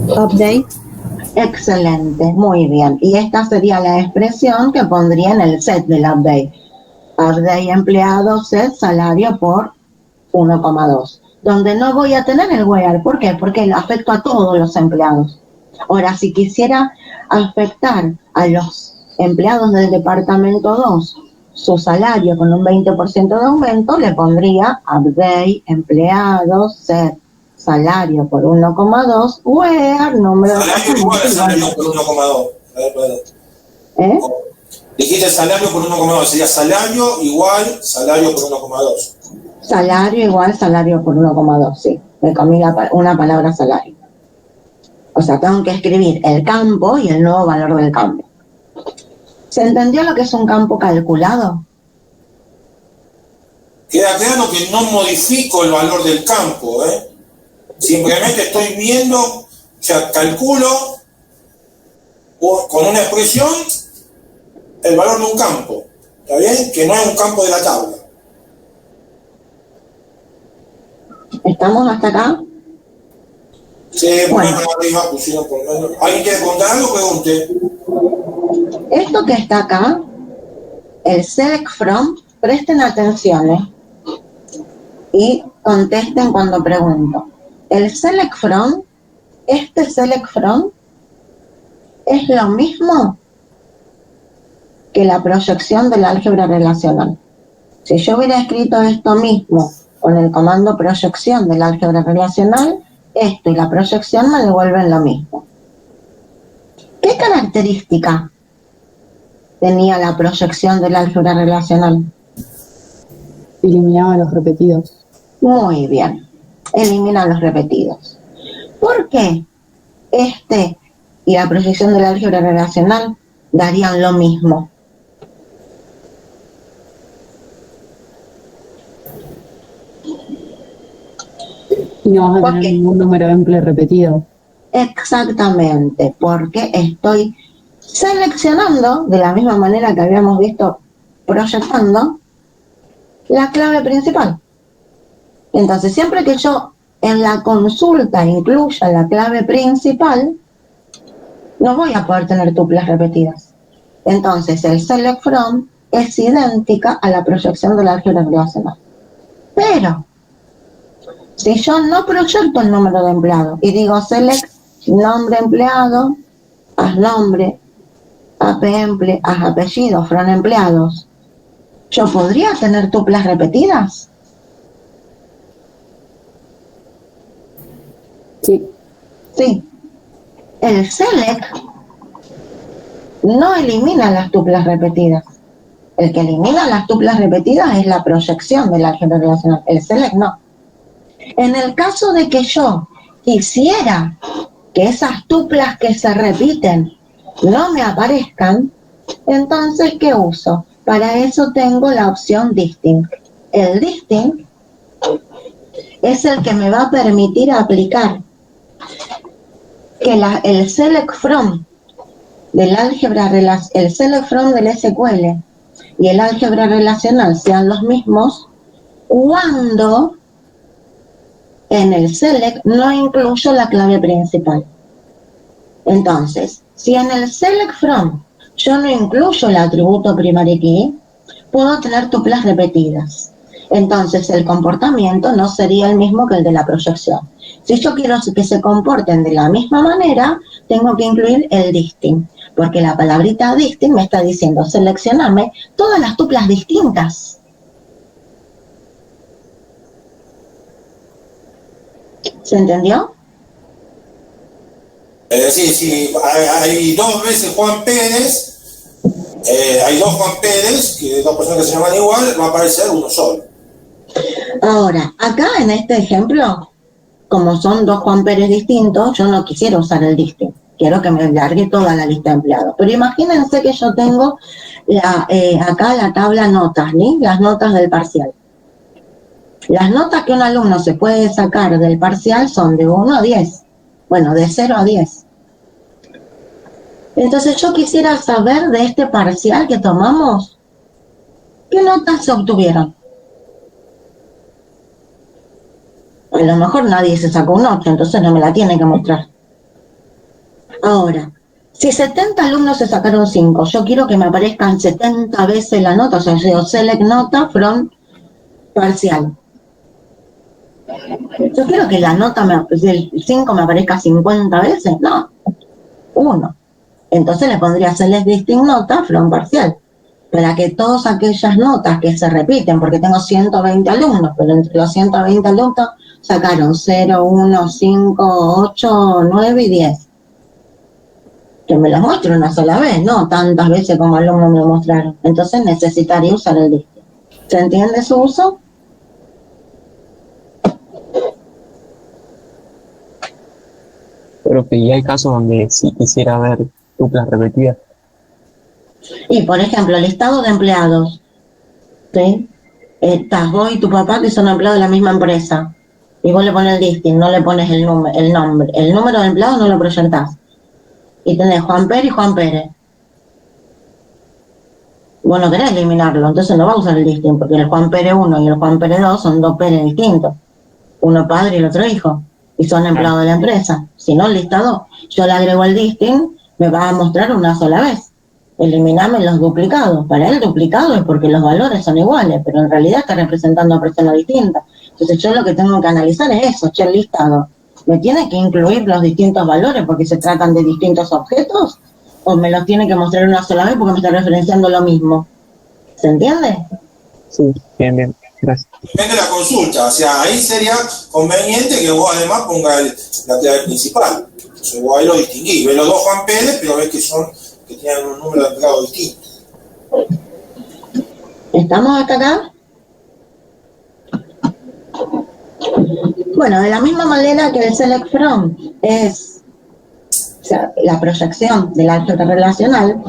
Update. Excelente, muy bien. Y esta sería la expresión que pondría en el set del update. Update empleado, set salario por 1,2. Donde no voy a tener el where. ¿Por qué? Porque afecto a todos los empleados. Ahora, si quisiera afectar a los empleados del departamento 2, su salario con un 20% de aumento, le pondría update empleado, set salario por 1,2, where, número de Salario igual al salario por 1,2. ¿Eh? Dijiste salario por 1,2, sería salario igual salario por 1,2. Salario igual salario por 1,2, sí. Me comí una palabra salario. O sea, tengo que escribir el campo y el nuevo valor del campo. ¿Se entendió lo que es un campo calculado? Queda claro que no modifico el valor del campo, ¿eh? Simplemente estoy viendo, o sea, calculo con una expresión el valor de un campo, ¿está bien? Que no es un campo de la tabla. ¿Estamos hasta acá? Sí, Bueno. arriba pusieron por menos. ¿Alguien quiere preguntar algo? Pregunte. Esto que está acá, el select from, presten atención, y contesten cuando pregunto. El select from, este select from, es lo mismo que la proyección del álgebra relacional. Si yo hubiera escrito esto mismo con el comando proyección del álgebra relacional, esto y la proyección me devuelven lo mismo. ¿Qué característica tenía la proyección del álgebra relacional? Eliminaba los repetidos. Muy bien, elimina los repetidos. ¿Por qué este y la proyección del álgebra relacional darían lo mismo? Y no vas a tener ningún número amplio repetido. Exactamente, porque estoy seleccionando, de la misma manera que habíamos visto proyectando, la clave principal. Entonces, siempre que yo en la consulta incluya la clave principal, no voy a poder tener tuplas repetidas. Entonces, el select from es idéntica a la proyección del álgebra relacional. Pero, si yo no proyecto el número de empleado y digo select nombre empleado, haz nombre, emple, haz apellido, from empleados, ¿yo podría tener tuplas repetidas? Sí. Sí. El select no elimina las tuplas repetidas. El que elimina las tuplas repetidas es la proyección del álgebra relacional. El select no. En el caso de que yo quisiera que esas tuplas que se repiten no me aparezcan, entonces, ¿qué uso? Para eso tengo la opción distinct. El distinct es el que me va a permitir aplicar que el select from del álgebra, el select from del SQL y el álgebra relacional sean los mismos cuando en el select no incluyo la clave principal. Entonces, si en el select from yo no incluyo el atributo primary key, puedo tener tuplas repetidas. Entonces, el comportamiento no sería el mismo que el de la proyección. Si yo quiero que se comporten de la misma manera, tengo que incluir el distinct, porque la palabrita distinct me está diciendo seleccioname todas las tuplas distintas. ¿Se entendió? Es decir, si hay dos veces Juan Pérez, hay dos Juan Pérez, que dos personas que se llaman igual, va a aparecer uno solo. Ahora, acá en este ejemplo, como son dos Juan Pérez distintos, yo no quisiera usar el distinct. Quiero que me largue toda la lista de empleados. Pero imagínense que yo tengo acá la tabla notas, ¿sí? Las notas del parcial. Las notas que un alumno se puede sacar del parcial son de 1 a 10. Bueno, de 0 a 10. Entonces yo quisiera saber de este parcial que tomamos, ¿qué notas se obtuvieron? A lo mejor nadie se sacó un 8, entonces no me la tiene que mostrar. Ahora, si 70 alumnos se sacaron 5, yo quiero que me aparezcan 70 veces la nota, o sea, yo select nota from parcial. Yo quiero que la nota, el 5 me aparezca 50 veces, no, 1. Entonces le pondría select distinct nota from parcial, para que todas aquellas notas que se repiten, porque tengo 120 alumnos, pero entre los 120 alumnos sacaron 0, 1, 5, 8, 9 y 10. Que me los muestre una sola vez, no tantas veces como alumnos me lo mostraron. Entonces necesitaría usar el distinct. ¿Se entiende su uso? profe, y hay casos donde sí quisiera ver tuplas repetidas. Y, por ejemplo, el listado de empleados, ¿sí? Estás vos y tu papá que son empleados de la misma empresa. Y vos le pones el listing, no le pones el nombre. El número de empleados no lo proyectás. Y tenés Juan Pérez y Juan Pérez. Vos no querés eliminarlo, entonces no va a usar el listing, porque el Juan Pérez 1 y el Juan Pérez 2 son dos Pérez distintos. Uno padre y el otro hijo. Y son empleados de la empresa. Si no, el listado, yo le agrego el listing, me va a mostrar una sola vez. Eliminame los duplicados. Para él duplicado es porque los valores son iguales, pero en realidad está representando a personas distintas. Entonces yo lo que tengo que analizar es eso, el listado. ¿Me tiene que incluir los distintos valores porque se tratan de distintos objetos? ¿O me los tiene que mostrar una sola vez porque me está referenciando lo mismo? ¿Se entiende? Sí, bien, gracias. Depende de la consulta, o sea, ahí sería conveniente que vos además pongas la clave principal. Entonces vos ahí lo distinguís, ves los dos Juan Pérez, pero ves que tienen un número de empleados distinto. ¿Estamos hasta acá? Bueno, de la misma manera que el select from es, o sea, la proyección del álgebra relacional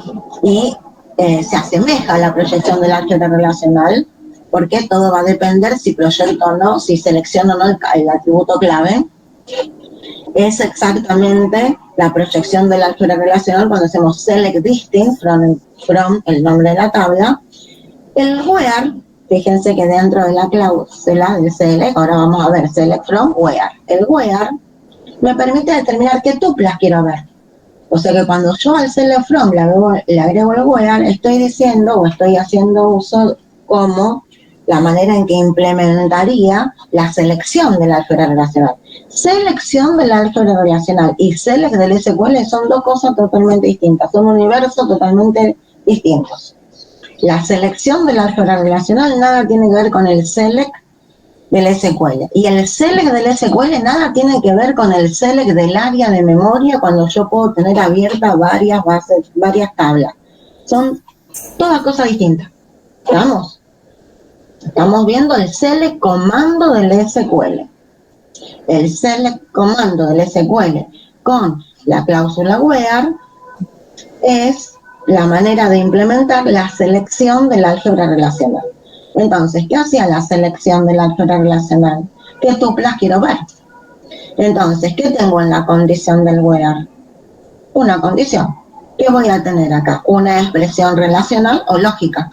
y se asemeja a la proyección del álgebra relacional, porque todo va a depender si proyecto o no, si selecciono o no el atributo clave. Es exactamente la proyección del álgebra relacional cuando hacemos select distinct from el nombre de la tabla. El where, fíjense que dentro de la cláusula del select, ahora vamos a ver select from where. El where me permite determinar qué tuplas quiero ver. O sea que cuando yo al select from le agrego el where, estoy diciendo o estoy haciendo uso como la manera en que implementaría la selección del álgebra relacional. Selección del álgebra relacional y select del SQL son dos cosas totalmente distintas, son universos totalmente distintos. La selección del álgebra relacional nada tiene que ver con el select del SQL. Y el select del SQL nada tiene que ver con el select del área de memoria cuando yo puedo tener abiertas varias bases, varias tablas. Son todas cosas distintas. ¿Estamos? Estamos viendo el select comando del SQL. El select comando del SQL con la cláusula where es la manera de implementar la selección del álgebra relacional. Entonces, ¿qué hacía la selección del álgebra relacional? ¿Qué tuplas quiero ver? Entonces, ¿qué tengo en la condición del where? Una condición. ¿Qué voy a tener acá? Una expresión relacional o lógica.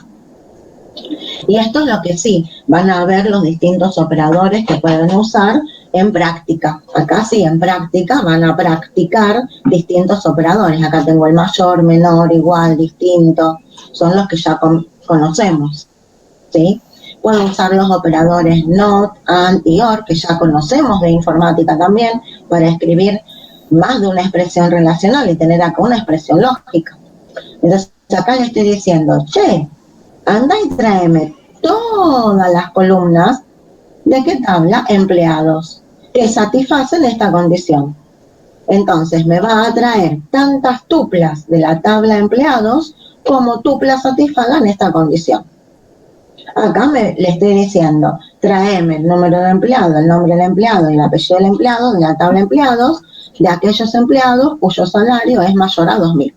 Y esto es lo que sí, van a ver los distintos operadores que pueden usar en práctica. Acá sí, en práctica van a practicar distintos operadores. Acá tengo el mayor, menor, igual, distinto. Son los que ya conocemos, ¿sí? Puedo usar los operadores not, and y or, que ya conocemos de informática también, para escribir más de una expresión relacional y tener acá una expresión lógica. Entonces, acá le estoy diciendo, che, anda y tráeme todas las columnas de qué tabla empleados que satisfacen esta condición. Entonces me va a traer tantas tuplas de la tabla empleados como tuplas satisfagan esta condición. Acá le estoy diciendo, tráeme el número de empleado, el nombre del empleado y el apellido del empleado de la tabla empleados de aquellos empleados cuyo salario es mayor a 2.000.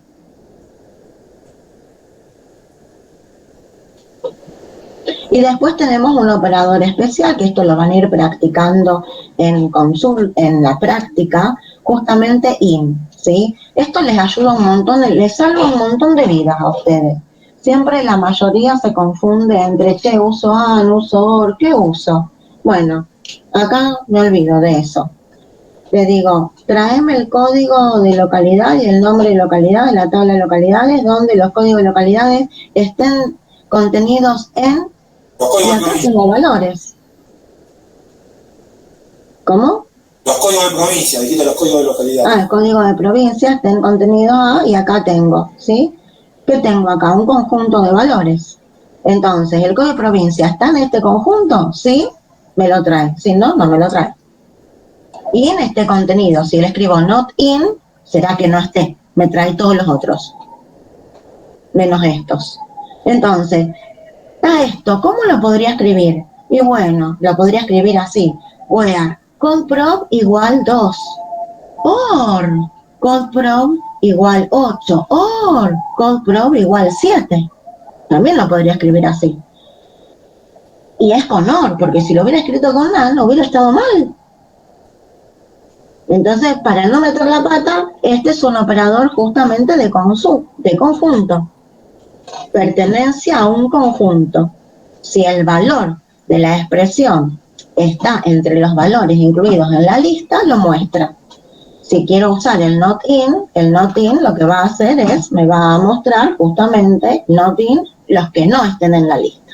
Y después tenemos un operador especial, que esto lo van a ir practicando en la práctica, justamente in, ¿sí? Esto les ayuda un montón, les salva un montón de vidas a ustedes. Siempre la mayoría se confunde entre, che, uso an, uso or, ¿qué uso? Bueno, acá me olvido de eso. Le digo, tráeme el código de localidad y el nombre de localidad de la tabla de localidades, donde los códigos de localidades estén contenidos en... Y acá tengo valores. ¿Cómo? Los códigos de provincia, dijiste los códigos de localidad. El código de provincia está en contenido A y acá tengo, ¿sí? ¿Qué tengo acá? Un conjunto de valores. Entonces, ¿el código de provincia está en este conjunto? Sí, me lo trae. Si no, no me lo trae. Y en este contenido, si le escribo not in, será que no esté. Me trae todos los otros. Menos estos. Entonces, a esto, ¿cómo lo podría escribir? Y bueno, lo podría escribir así. Where con prop igual 2. OR code probe igual 8, OR code probe igual 7. También lo podría escribir así. Y es con OR, porque si lo hubiera escrito con NaN, hubiera estado mal. Entonces, para no meter la pata, este es un operador justamente de conjunto. Pertenencia a un conjunto. Si el valor de la expresión está entre los valores incluidos en la lista, lo muestra. Si quiero usar el not in lo que va a hacer es, me va a mostrar justamente not in los que no estén en la lista.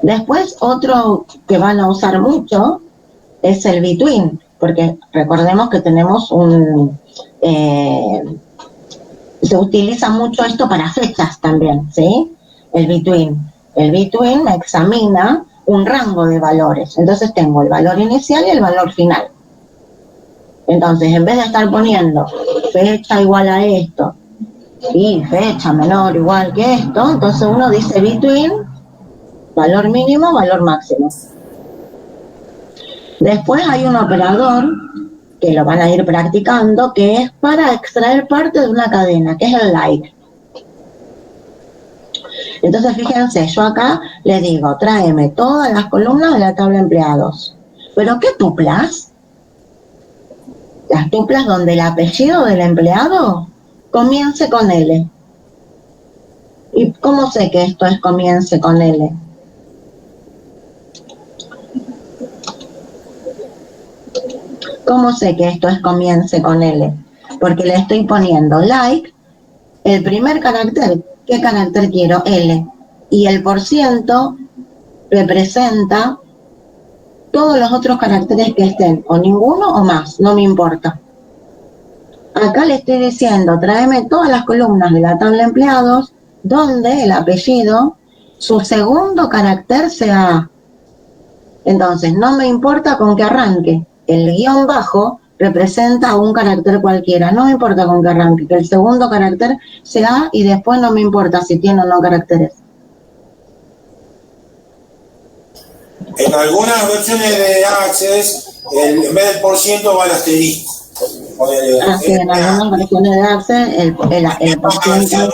Después, otro que van a usar mucho es el between, porque recordemos que tenemos se utiliza mucho esto para fechas también, ¿sí? El between. El between me examina un rango de valores. Entonces tengo el valor inicial y el valor final. Entonces, en vez de estar poniendo fecha igual a esto y fecha menor igual que esto, entonces uno dice between, valor mínimo, valor máximo. Después hay un operador que lo van a ir practicando, que es para extraer parte de una cadena, que es el like. Entonces, fíjense, yo acá le digo, tráeme todas las columnas de la tabla empleados. ¿Pero qué tuplas? Las tuplas donde el apellido del empleado comience con L. ¿Y cómo sé que esto es comience con L? ¿Cómo sé que esto es comience con L? Porque le estoy poniendo like, el primer carácter. ¿Qué carácter quiero? L. Y el % representa todos los otros caracteres que estén, o ninguno o más, no me importa. Acá le estoy diciendo, tráeme todas las columnas de la tabla empleados, donde el apellido, su segundo carácter sea A. Entonces, no me importa con qué arranque. El guión bajo representa un carácter cualquiera, no me importa con qué arranque, que el segundo carácter sea A y después no me importa si tiene o no caracteres. En algunas versiones de Access, en vez del % va al asterisco. Así, en algunas versiones de Access, el %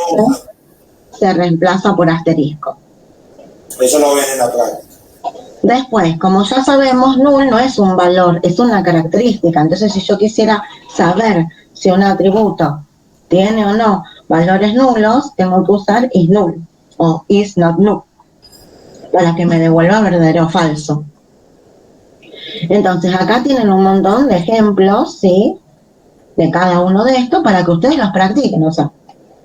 se reemplaza por asterisco. Eso lo ven en la práctica. Después, como ya sabemos, null no es un valor, es una característica. Entonces, si yo quisiera saber si un atributo tiene o no valores nulos, tengo que usar is null o is not null para que me devuelva verdadero o falso. Entonces, acá tienen un montón de ejemplos, ¿sí?, de cada uno de estos para que ustedes los practiquen. O sea,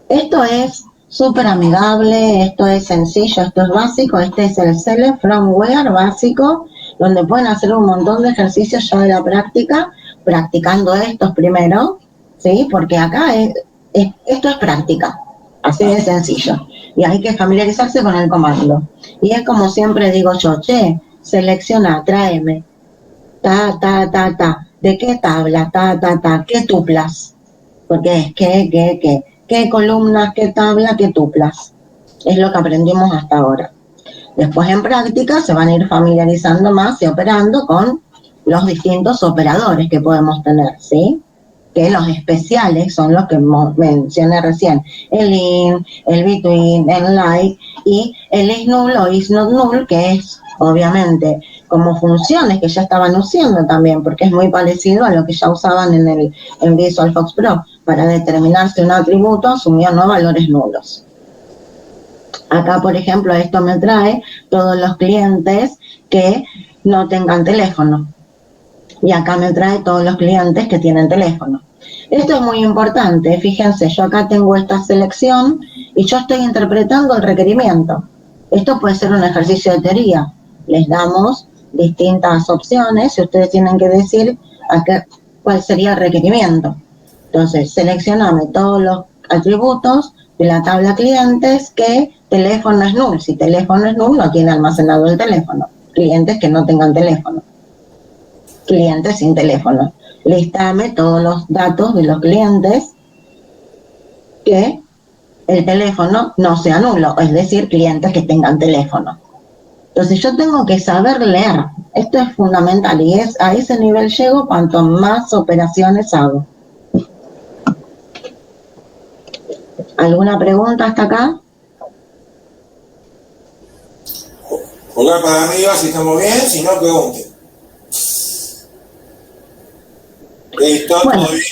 esto es súper amigable, esto es sencillo, esto es básico, este es el Select From Where básico, donde pueden hacer un montón de ejercicios ya de la práctica, practicando estos primero, ¿sí? Porque acá esto es práctica, así de sencillo, y hay que familiarizarse con el comando. Y es como siempre digo yo, selecciona, tráeme, ¿de qué tabla? ¿Qué tuplas? Porque es ¿qué columnas, qué tabla, qué tuplas? Es lo que aprendimos hasta ahora. Después en práctica se van a ir familiarizando más y operando con los distintos operadores que podemos tener, ¿sí? Que los especiales son los que mencioné recién. El in, el between, el like y el is null o is not null, que es obviamente como funciones que ya estaban usando también, porque es muy parecido a lo que ya usaban en VisualFox Pro, para determinar si un atributo asumió o no valores nulos. Acá, por ejemplo, esto me trae todos los clientes que no tengan teléfono. Y acá me trae todos los clientes que tienen teléfono. Esto es muy importante. Fíjense, yo acá tengo esta selección y yo estoy interpretando el requerimiento. Esto puede ser un ejercicio de teoría. Les damos distintas opciones y ustedes tienen que decir cuál sería el requerimiento. Entonces, seleccioname todos los atributos de la tabla clientes que teléfono es null. Si teléfono es null, no tiene almacenado el teléfono. Clientes que no tengan teléfono. Clientes sin teléfono. Listame todos los datos de los clientes que el teléfono no sea nulo, es decir, clientes que tengan teléfono. Entonces yo tengo que saber leer. Esto es fundamental y es a ese nivel llego cuanto más operaciones hago. ¿Alguna pregunta hasta acá? Pulgar para arriba si estamos bien, si no, pregunten. Listo, Bueno. todo bien,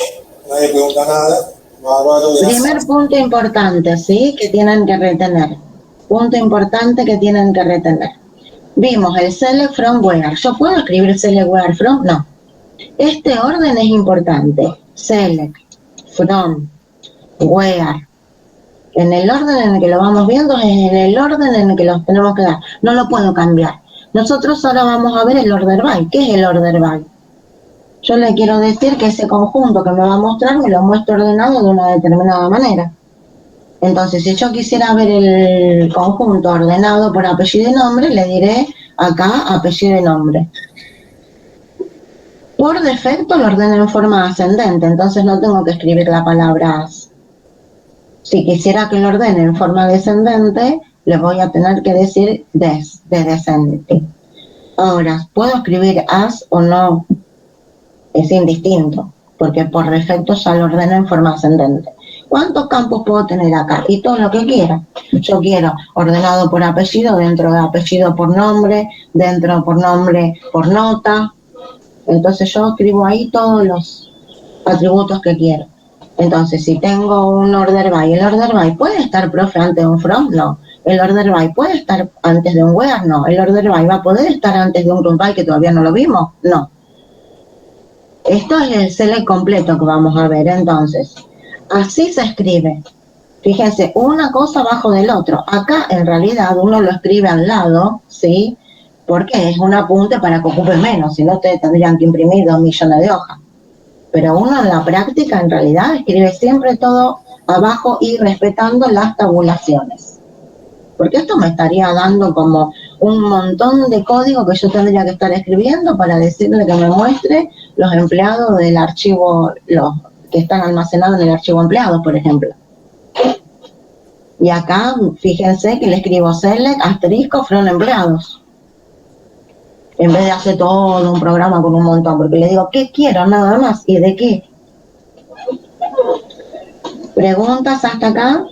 nadie pregunta nada. Bárbaro, gracias. Primer punto importante, ¿sí? Que tienen que retener. Punto importante que tienen que retener. Vimos el select from where. ¿Yo puedo escribir select where from? No. Este orden es importante. Select, from, where. En el orden en el que lo vamos viendo es en el orden en el que los tenemos que dar. No lo puedo cambiar. Nosotros ahora vamos a ver el order by. ¿Qué es el order by? Yo le quiero decir que ese conjunto que me va a mostrar me lo muestra ordenado de una determinada manera. Entonces, si yo quisiera ver el conjunto ordenado por apellido y nombre, le diré acá apellido y nombre. Por defecto lo ordeno en forma ascendente, entonces no tengo que escribir la palabra as. Si quisiera que lo ordene en forma descendente, le voy a tener que decir des, de descendente. Ahora, ¿puedo escribir as o no? Es indistinto, porque por defecto ya lo ordeno en forma ascendente. ¿Cuántos campos puedo tener acá? Y todo lo que quiera. Yo quiero ordenado por apellido, dentro de apellido por nombre, dentro por nombre por nota. Entonces yo escribo ahí todos los atributos que quiero. Entonces, si tengo un order by, ¿el order by puede estar, profe, antes de un from? No. ¿El order by puede estar antes de un where? No. ¿El order by va a poder estar antes de un group by que todavía no lo vimos? No. Esto es el select completo que vamos a ver, entonces. Así se escribe. Fíjense, una cosa abajo del otro. Acá, en realidad, uno lo escribe al lado, ¿sí? Porque es un apunte para que ocupe menos, si no ustedes tendrían que imprimir 2 millones de hojas. Pero uno en la práctica, en realidad, escribe siempre todo abajo y respetando las tabulaciones. Porque esto me estaría dando como un montón de código que yo tendría que estar escribiendo para decirle que me muestre los empleados del archivo, los que están almacenados en el archivo empleados, por ejemplo. Y acá, fíjense que le escribo select asterisco from empleados. En vez de hacer todo un programa con un montón, porque le digo, ¿qué quiero? Nada más. ¿Y de qué? ¿Preguntas hasta acá?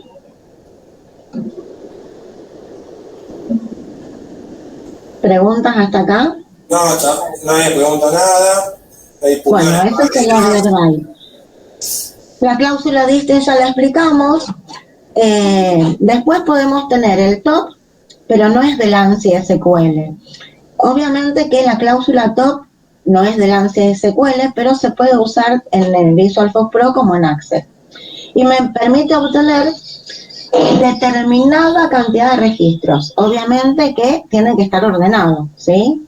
¿Preguntas hasta acá? No, nadie pregunta nada. Bueno, ese es el order by. La cláusula distance ya la explicamos. Después podemos tener el top, pero no es del ANSI SQL. Obviamente que la cláusula top no es del ANSI SQL, pero se puede usar en el Visual Force Pro como en Access. Y me permite obtener determinada cantidad de registros. Obviamente que tienen que estar ordenados, ¿sí?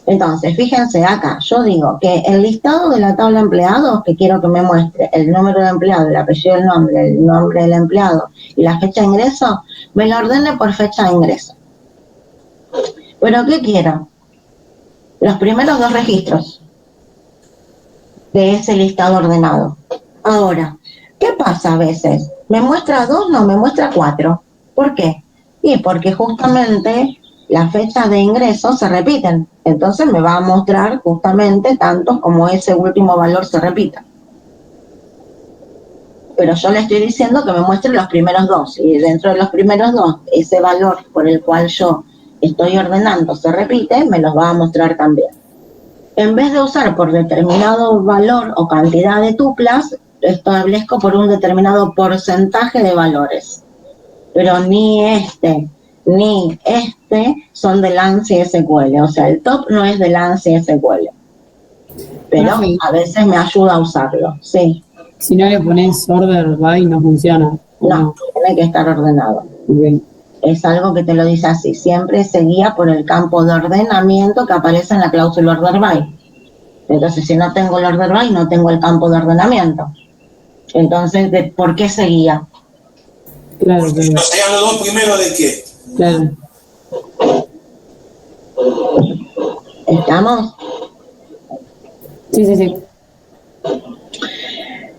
Entonces, fíjense acá, yo digo que el listado de la tabla de empleados, que quiero que me muestre el número de empleado, el apellido del nombre, el nombre del empleado y la fecha de ingreso, me lo ordene por fecha de ingreso. ¿Pero qué quiero? Los primeros 2 registros de ese listado ordenado. Ahora, ¿qué pasa a veces? ¿Me muestra 2? No, me muestra 4. ¿Por qué? Y porque justamente las fechas de ingreso se repiten. Entonces me va a mostrar justamente tantos como ese último valor se repita. Pero yo le estoy diciendo que me muestre los primeros 2. Y dentro de los primeros 2, ese valor por el cual yo estoy ordenando se repite, me los va a mostrar también. En vez de usar por determinado valor o cantidad de tuplas, establezco por un determinado porcentaje de valores. Pero ni este ni este son del ANSI SQL. O sea, el top no es del ANSI SQL. Pero a veces me ayuda a usarlo, sí. Si no le pones order by, no funciona. No, tiene que estar ordenado. Bien. Es algo que te lo dice así. Siempre se guía por el campo de ordenamiento que aparece en la cláusula order by. Entonces, si no tengo el order by, no tengo el campo de ordenamiento. Entonces, ¿por qué se guía? Claro, claro. ¿No serían los 2 primeros de qué? Claro. ¿Estamos? Sí, sí, sí.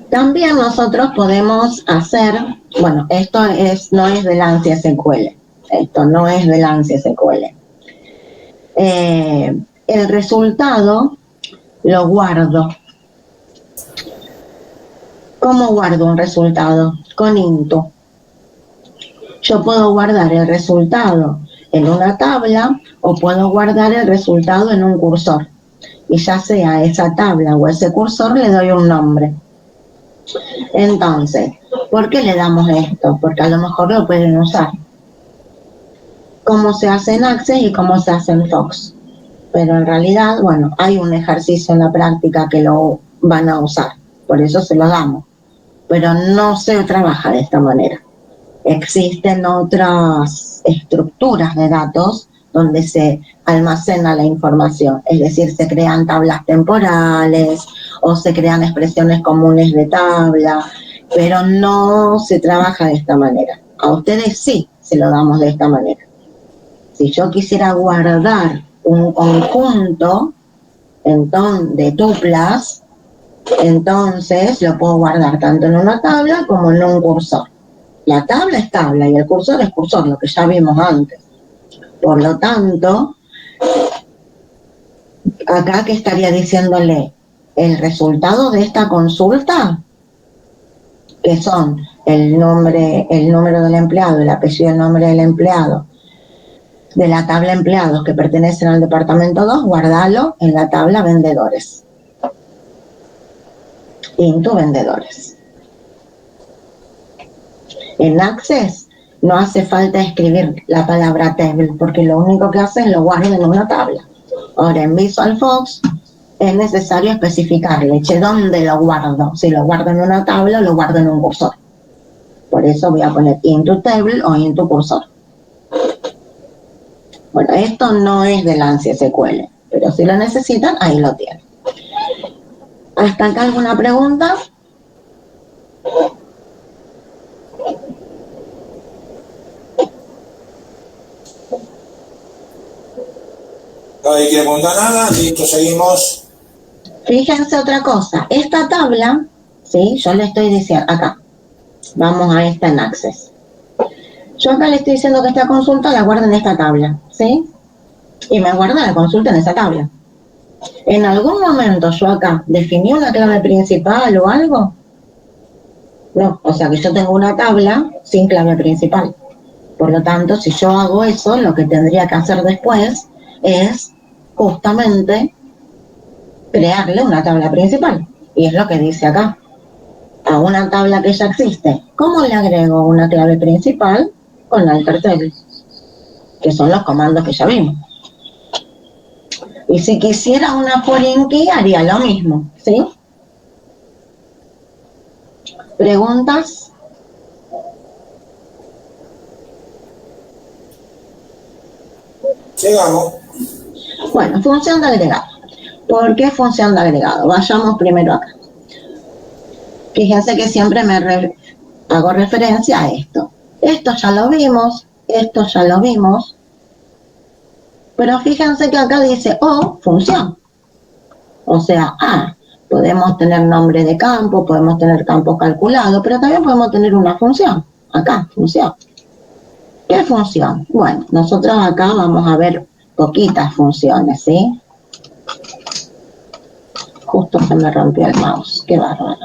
También nosotros podemos hacer, bueno, esto no es del ANSI SQL. Esto no es del ANSI SQL. El resultado lo guardo. ¿Cómo guardo un resultado? Con into. Yo puedo guardar el resultado en una tabla o puedo guardar el resultado en un cursor. Y ya sea a esa tabla o ese cursor le doy un nombre. Entonces, ¿por qué le damos esto? Porque a lo mejor lo pueden usar. Cómo se hace en Access y cómo se hace en Fox. Pero en realidad, bueno, hay un ejercicio en la práctica que lo van a usar. Por eso se lo damos. Pero no se trabaja de esta manera. Existen otras estructuras de datos donde se almacena la información, es decir, se crean tablas temporales o se crean expresiones comunes de tabla, pero no se trabaja de esta manera. A ustedes sí se lo damos de esta manera. Si yo quisiera guardar un conjunto de tuplas, entonces lo puedo guardar tanto en una tabla como en un cursor. La tabla es tabla y el cursor es cursor, lo que ya vimos antes. Por lo tanto, acá que estaría diciéndole el resultado de esta consulta, que son el número del empleado, el apellido y el nombre del empleado, de la tabla empleados que pertenecen al departamento 2, guardalo en la tabla vendedores. Into vendedores. En Access no hace falta escribir la palabra table porque lo único que hace es lo guarda en una tabla. Ahora en VisualFox es necesario especificarle, ¿dónde lo guardo? Si lo guardo en una tabla o lo guardo en un cursor. Por eso voy a poner into table o into cursor. Bueno, esto no es del ANSI SQL, pero si lo necesitan, ahí lo tienen. ¿Hasta acá alguna pregunta? Nadie quiere preguntar nada, listo, seguimos. Fíjense otra cosa, esta tabla, ¿sí? Yo le estoy diciendo, acá, vamos a esta en Access. Yo acá le estoy diciendo que esta consulta la guarda en esta tabla, ¿sí? Y me guarda la consulta en esa tabla. ¿En algún momento yo acá definí una clave principal o algo? No, o sea que yo tengo una tabla sin clave principal. Por lo tanto, si yo hago eso, lo que tendría que hacer después es justamente crearle una tabla principal. Y es lo que dice acá. A una tabla que ya existe, ¿cómo le agrego una clave principal? Con alter table, que son los comandos que ya vimos. Y si quisiera una foreign key, haría lo mismo, ¿sí? ¿Preguntas? Sigamos. Bueno, función de agregado. ¿Por qué función de agregado? Vayamos primero acá. Fíjense que siempre hago referencia a esto. Esto ya lo vimos, esto ya lo vimos. Pero fíjense que acá dice función. O sea, podemos tener nombre de campo, podemos tener campo calculado, pero también podemos tener una función. Acá, función. ¿Qué función? Bueno, nosotros acá vamos a ver poquitas funciones, ¿sí? Justo se me rompió el mouse, qué bárbaro.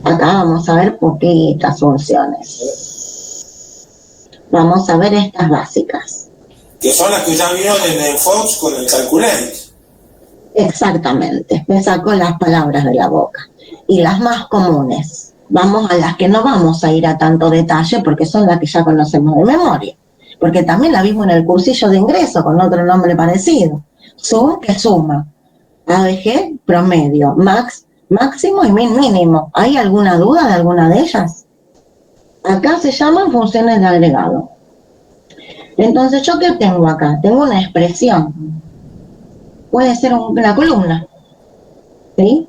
Acá vamos a ver poquitas funciones. Vamos a ver estas básicas. Que son las que ya vieron en Fox con el Calculate. Exactamente, me sacó las palabras de la boca. Y las más comunes. Vamos a las que no vamos a ir a tanto detalle porque son las que ya conocemos de memoria. Porque también la vimos en el cursillo de ingreso con otro nombre parecido. Sum, que suma. ABG, promedio. Máximo y mínimo. ¿Hay alguna duda de alguna de ellas? Acá se llaman funciones de agregado. Entonces, ¿yo qué tengo acá? Tengo una expresión. Puede ser una columna. ¿Sí?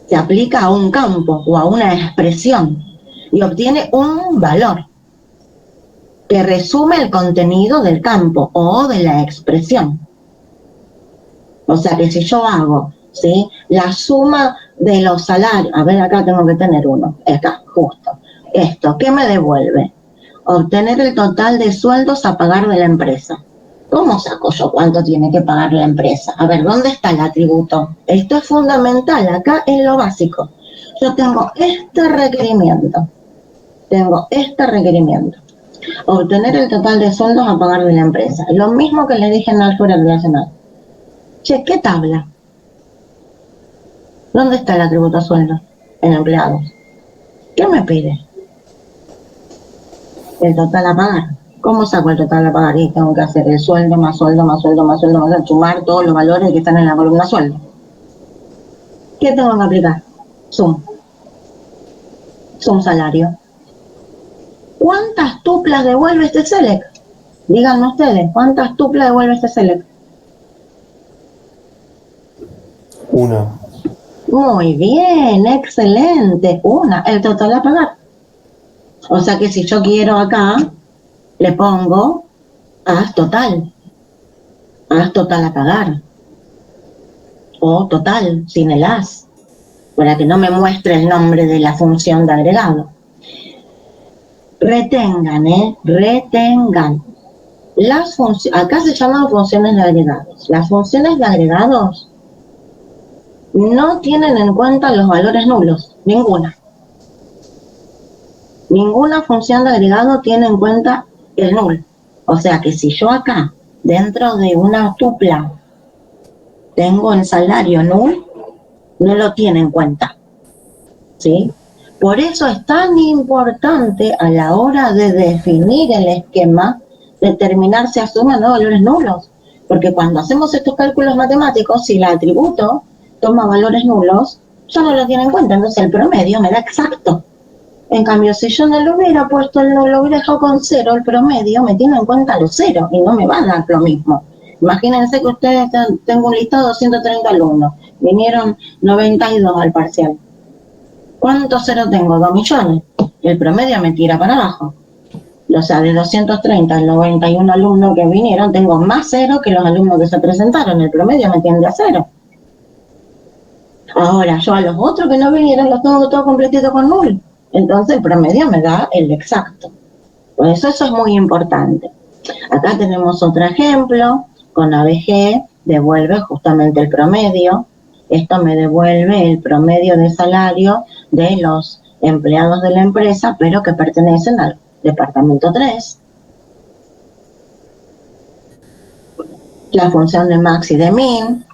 Se aplica a un campo o a una expresión y obtiene un valor que resume el contenido del campo o de la expresión. O sea que si yo hago, ¿sí?, la suma de los salarios, a ver, acá tengo que tener uno, acá, justo, esto, ¿qué me devuelve? obtener el total de sueldos a pagar de la empresa. ¿Cómo saco yo cuánto tiene que pagar la empresa? A ver, ¿dónde está el atributo? Esto es fundamental, acá es lo básico. Yo tengo este requerimiento. Obtener el total de sueldos a pagar de la empresa. Lo mismo que le dije en álgebra relacional. Che, ¿qué tabla? ¿Dónde está el atributo sueldo? En empleados. ¿Qué me pide? El total a pagar. ¿Cómo saco el total a pagar? Y tengo que hacer el sueldo, más sueldo, más sueldo, más sueldo, más sueldo, sumar todos los valores que están en la columna sueldo. ¿Qué tengo que aplicar? Sum salario. ¿Cuántas tuplas devuelve este select? Díganme ustedes, ¿cuántas tuplas devuelve este select? Una. Muy bien, excelente. Una, el total a pagar. O sea que si yo quiero acá, le pongo haz total a pagar. O total, sin el as, para que no me muestre el nombre de la función de agregado. Retengan. Las acá se llaman funciones de agregados. Las funciones de agregados no tienen en cuenta los valores nulos, ninguna. Ninguna función de agregado tiene en cuenta el null. O sea que si yo acá, dentro de una tupla, tengo el salario null, no lo tiene en cuenta. ¿Sí? Por eso es tan importante a la hora de definir el esquema, determinar si asumen no valores nulos. Porque cuando hacemos estos cálculos matemáticos, si el atributo toma valores nulos, ya no lo tiene en cuenta, entonces el promedio me da exacto. En cambio, si yo no lo hubiera puesto, no lo hubiera dejado con 0, el promedio me tiene en cuenta los 0 y no me va a dar lo mismo. Imagínense que ustedes tengo un listado de 230 alumnos, vinieron 92 al parcial. ¿Cuántos ceros tengo? 2 millones. El promedio me tira para abajo. O sea, de 230 al 91 alumnos que vinieron, tengo más 0 que los alumnos que se presentaron. El promedio me tiende a 0. Ahora, yo a los otros que no vinieron los tengo todo completito con null. Entonces el promedio me da el exacto. Por eso es muy importante. Acá tenemos otro ejemplo. Con ABG devuelve justamente el promedio. Esto me devuelve el promedio de salario de los empleados de la empresa, pero que pertenecen al departamento 3. La función de max y de min,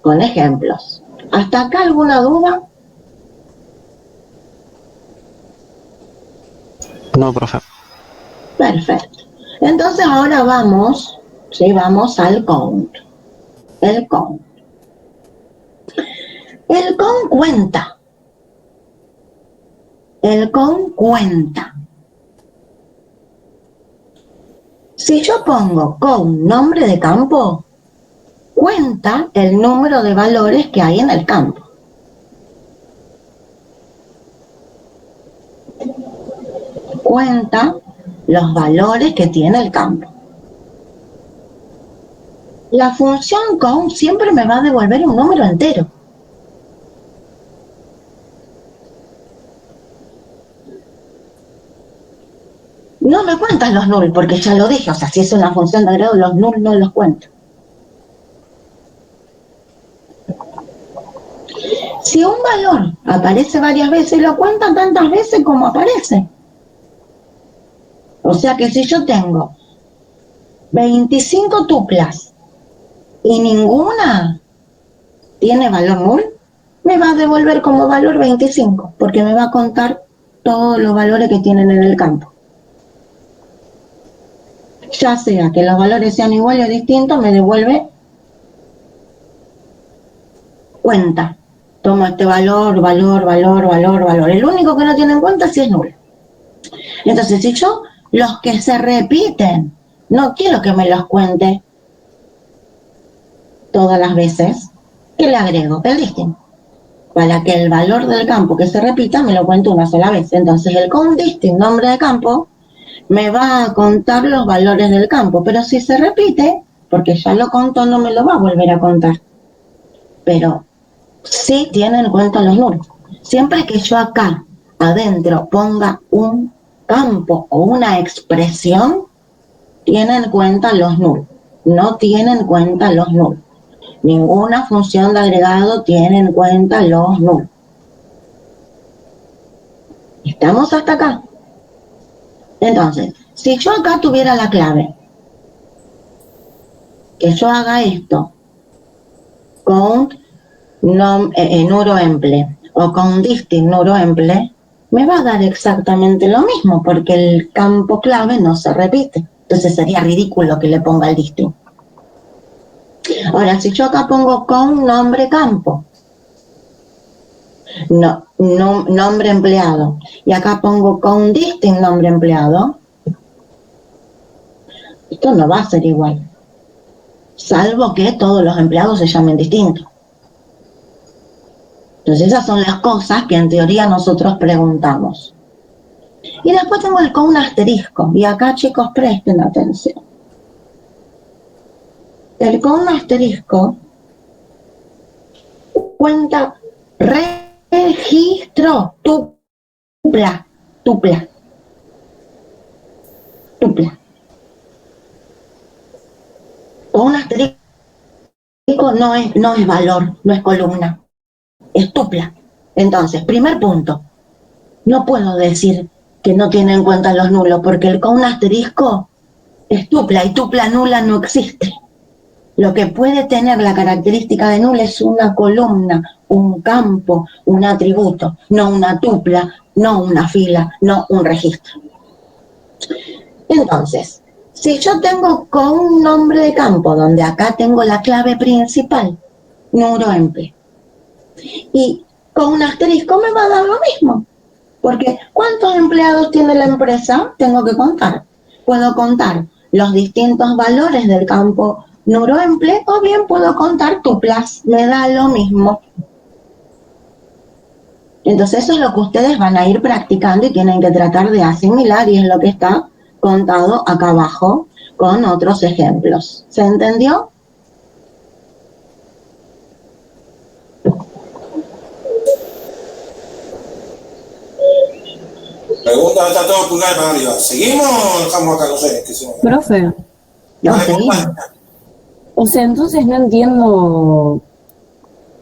con ejemplos. ¿Hasta acá alguna duda? No, profe. Perfecto. Entonces ahora vamos, ¿sí? Vamos al count. El count. El count cuenta. El count cuenta. Si yo pongo count nombre de campo, cuenta el número de valores que hay en el campo. Cuenta los valores que tiene el campo. La función count siempre me va a devolver un número entero. No me cuentan los null, porque ya lo dije, o sea, si es una función de agrado, los null no los cuento. Si un valor aparece varias veces, lo cuentan tantas veces como aparece. O sea que si yo tengo 25 tuplas y ninguna tiene valor null, me va a devolver como valor 25, porque me va a contar todos los valores que tienen en el campo. Ya sea que los valores sean iguales o distintos, me devuelve cuenta. Tomo este valor. El único que no tiene en cuenta si es nulo. Entonces, si yo los que se repiten, no quiero que me los cuente todas las veces, ¿qué le agrego? El distinct. Para que el valor del campo que se repita me lo cuente una sola vez. Entonces, el count distinct, nombre de campo, me va a contar los valores del campo, pero si se repite, porque ya lo contó, no me lo va a volver a contar. Pero sí tiene en cuenta los nulos. Siempre que yo acá adentro ponga un campo o una expresión tiene en cuenta los null. No tiene en cuenta los null. Ninguna función de agregado tiene en cuenta los null. ¿Estamos hasta acá? Entonces, si yo acá tuviera la clave, que yo haga esto con NuroEmple o con distinct NuroEmple, me va a dar exactamente lo mismo, porque el campo clave no se repite. Entonces sería ridículo que le ponga el distinct. Ahora, si yo acá pongo con nombre campo, nombre empleado, y acá pongo con distinct nombre empleado, esto no va a ser igual, salvo que todos los empleados se llamen distintos. Entonces esas son las cosas que en teoría nosotros preguntamos. Y después tengo el con asterisco, y acá chicos presten atención. El con asterisco cuenta registro, tupla. Con asterisco no es valor, no es columna, es tupla. Entonces, primer punto, no puedo decir que no tiene en cuenta los nulos, porque el con asterisco es tupla, y tupla nula no existe. Lo que puede tener la característica de null es una columna, un campo, un atributo, no una tupla, no una fila, no un registro. Entonces, si yo tengo con un nombre de campo, donde acá tengo la clave principal, NuroEmple, y con un asterisco me va a dar lo mismo, porque ¿cuántos empleados tiene la empresa? Tengo que contar. Puedo contar los distintos valores del campo NuroEmple, o bien puedo contar tuplas, me da lo mismo. Entonces eso es lo que ustedes van a ir practicando y tienen que tratar de asimilar, y es lo que está contado acá abajo con otros ejemplos. ¿Se entendió? Pregunta, está todo pulgar para arriba. ¿Seguimos o dejamos acá? No sé. ¿Qué se Profe, No, seguimos. o sea, entonces no entiendo,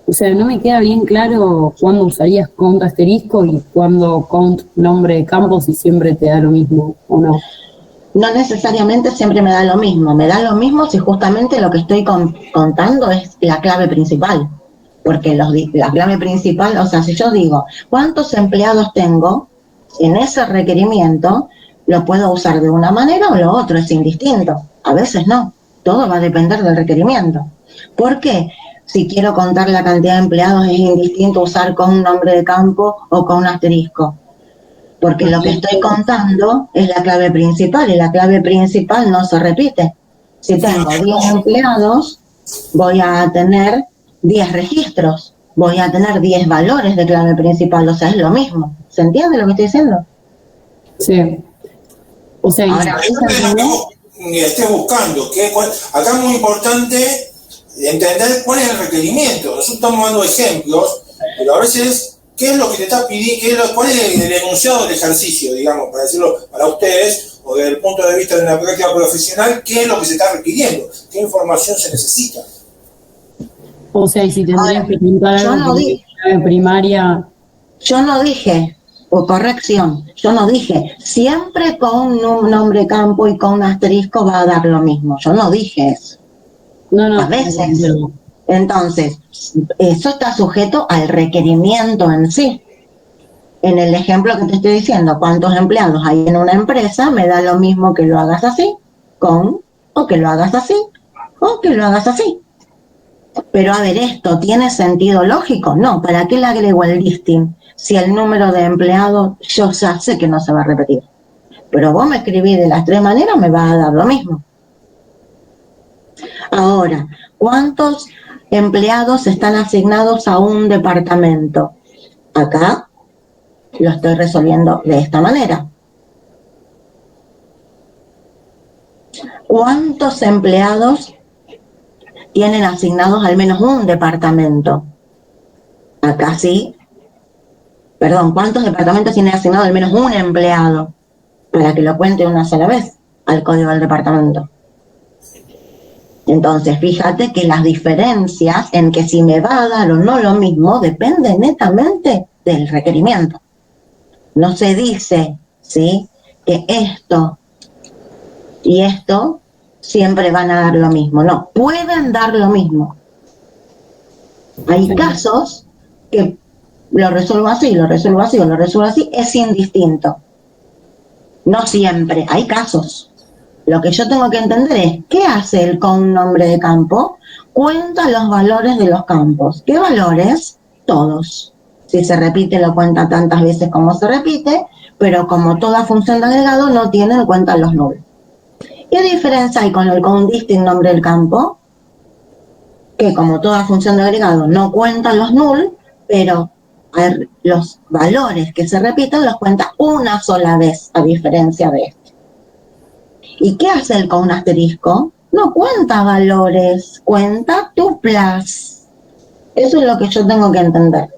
o sea, no me queda bien claro cuándo usarías count asterisco y cuándo count nombre de campo, si siempre te da lo mismo o no. No necesariamente siempre me da lo mismo. Me da lo mismo si justamente lo que estoy contando es la clave principal. Porque la clave principal, o sea, si yo digo, ¿cuántos empleados tengo? En ese requerimiento lo puedo usar de una manera o lo otro, es indistinto. A veces no. Todo va a depender del requerimiento. ¿Por qué? Si quiero contar la cantidad de empleados es indistinto usar con un nombre de campo o con un asterisco. Porque lo que estoy contando es la clave principal, y la clave principal no se repite. Si tengo 10 empleados, voy a tener 10 registros, voy a tener 10 valores de clave principal, o sea, es lo mismo. ¿Se entiende lo que estoy diciendo? Sí. O sea, Ahora, estés buscando. Acá es muy importante entender cuál es el requerimiento. Nosotros estamos dando ejemplos, pero a veces, ¿qué es lo que te está pidiendo? ¿Cuál es el enunciado del ejercicio, digamos, para decirlo para ustedes, o desde el punto de vista de una práctica profesional, qué es lo que se está requiriendo? ¿Qué información se necesita? o sea, y si tendrías que pintar yo algo no dije, en primaria, o corrección, yo no dije, siempre con un nombre campo y con un asterisco va a dar lo mismo. Yo no dije eso. no, A veces. pero- Entonces, eso está sujeto al requerimiento en sí. En el ejemplo que te estoy diciendo, cuántos empleados hay en una empresa, me da lo mismo que lo hagas así, o que lo hagas así, o que lo hagas así. Pero a ver, ¿esto tiene sentido lógico? No, ¿para qué le agrego el listing? Si el número de empleados yo ya sé que no se va a repetir. Pero vos me escribís de las tres maneras, me va a dar lo mismo. Ahora, ¿cuántos empleados están asignados a un departamento? Acá lo estoy resolviendo de esta manera. ¿Cuántos empleados tienen asignados al menos un departamento? Acá sí. Perdón, ¿cuántos departamentos tienen asignado al menos un empleado? para que lo cuente una sola vez al código del departamento. Entonces, fíjate que las diferencias en que si me va a dar o no lo mismo depende netamente del requerimiento. No se dice, ¿sí?, que esto y esto siempre van a dar lo mismo. No, pueden dar lo mismo. Hay casos que lo resuelvo así, lo resuelvo así o lo resuelvo así, es indistinto. No siempre, hay casos. Lo que yo tengo que entender es, ¿qué hace él con un nombre de campo? Cuenta los valores de los campos. ¿Qué valores? Todos. Si se repite, lo cuenta tantas veces como se repite, pero como toda función de agregado no tiene en cuenta los null. ¿Qué diferencia hay con el distinct nombre del campo? Que como toda función de agregado no cuenta los null, pero los valores que se repiten los cuenta una sola vez, a diferencia de este. ¿Y qué hace el con un asterisco? No cuenta valores, cuenta tuplas. Eso es lo que yo tengo que entender.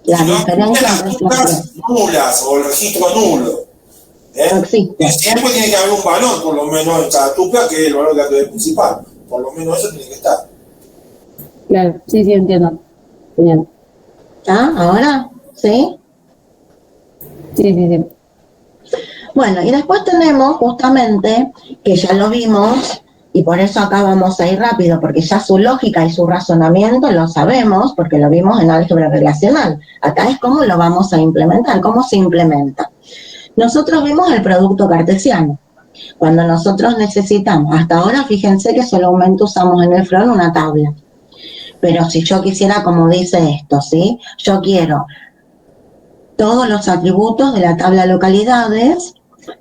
La diferencia entre las tuplas nulas o el registro nulo. Sí. Siempre tiene que haber un valor, por lo menos, en cada tupla, que es el valor de la clave principal. Por lo menos eso tiene que estar. Claro, sí, entiendo. Genial. ¿Ah? ¿Ahora? ¿Sí? Sí. Bueno, y después tenemos justamente, que ya lo vimos, y por eso acá vamos a ir rápido, porque ya su lógica y su razonamiento lo sabemos, porque lo vimos en álgebra relacional. Acá es cómo lo vamos a implementar, cómo se implementa. Nosotros vimos el producto cartesiano. Cuando nosotros necesitamos, hasta ahora fíjense que solamente usamos en el front una tabla. Pero si yo quisiera, como dice esto, ¿sí? Yo quiero todos los atributos de la tabla localidades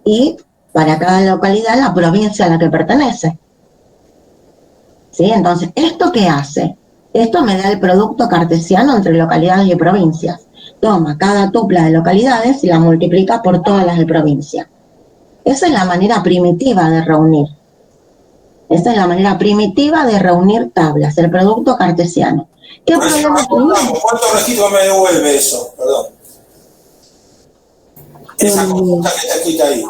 y para cada localidad la provincia a la que pertenece. ¿Sí? Entonces, ¿esto qué hace? Esto me da el producto cartesiano entre localidades y provincias. Toma cada tupla de localidades y la multiplica por todas las de provincia. Esa es la manera primitiva de reunir. Esa es la manera primitiva de reunir tablas, el producto cartesiano. ¿Qué problema tenemos? ¿Cuántos registros me devuelve eso? Perdón. Esa consulta que está escrita ahí.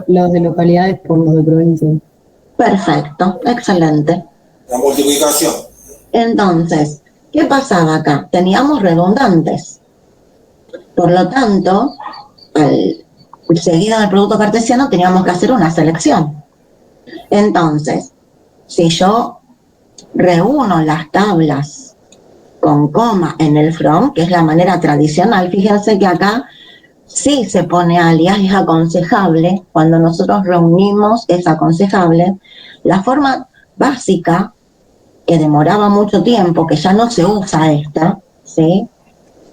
Los de localidades por los de provincia. Perfecto, excelente. La multiplicación. Entonces, ¿qué pasaba acá? Teníamos redundantes. Por lo tanto, seguido del producto cartesiano teníamos que hacer una selección. Entonces, si yo reúno las tablas con coma en el from, que es la manera tradicional, fíjense que acá sí se pone alias, es aconsejable, cuando nosotros reunimos es aconsejable. La forma básica, que demoraba mucho tiempo, que ya no se usa esta, ¿sí?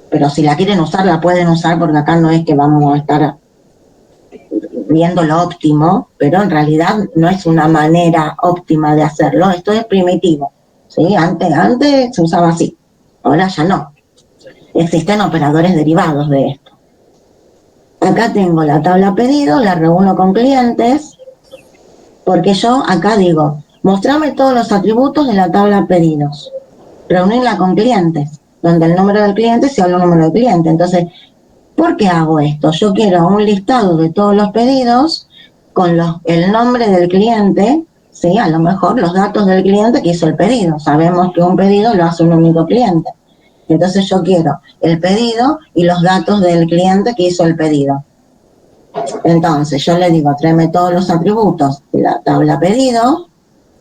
Pero si la quieren usar, la pueden usar, porque acá no es que vamos a estar viendo lo óptimo, pero en realidad no es una manera óptima de hacerlo, esto es primitivo, ¿sí? Antes se usaba así, ahora ya no. Existen operadores derivados de esto. Acá tengo la tabla pedido, la reúno con clientes, porque yo acá digo, mostrame todos los atributos de la tabla pedidos, reunirla con clientes, donde el número del cliente sea el número del cliente. Entonces, ¿por qué hago esto? Yo quiero un listado de todos los pedidos con el nombre del cliente, ¿sí? A lo mejor los datos del cliente que hizo el pedido. Sabemos que un pedido lo hace un único cliente. Entonces yo quiero el pedido y los datos del cliente que hizo el pedido. Entonces yo le digo, tráeme todos los atributos de la tabla pedido,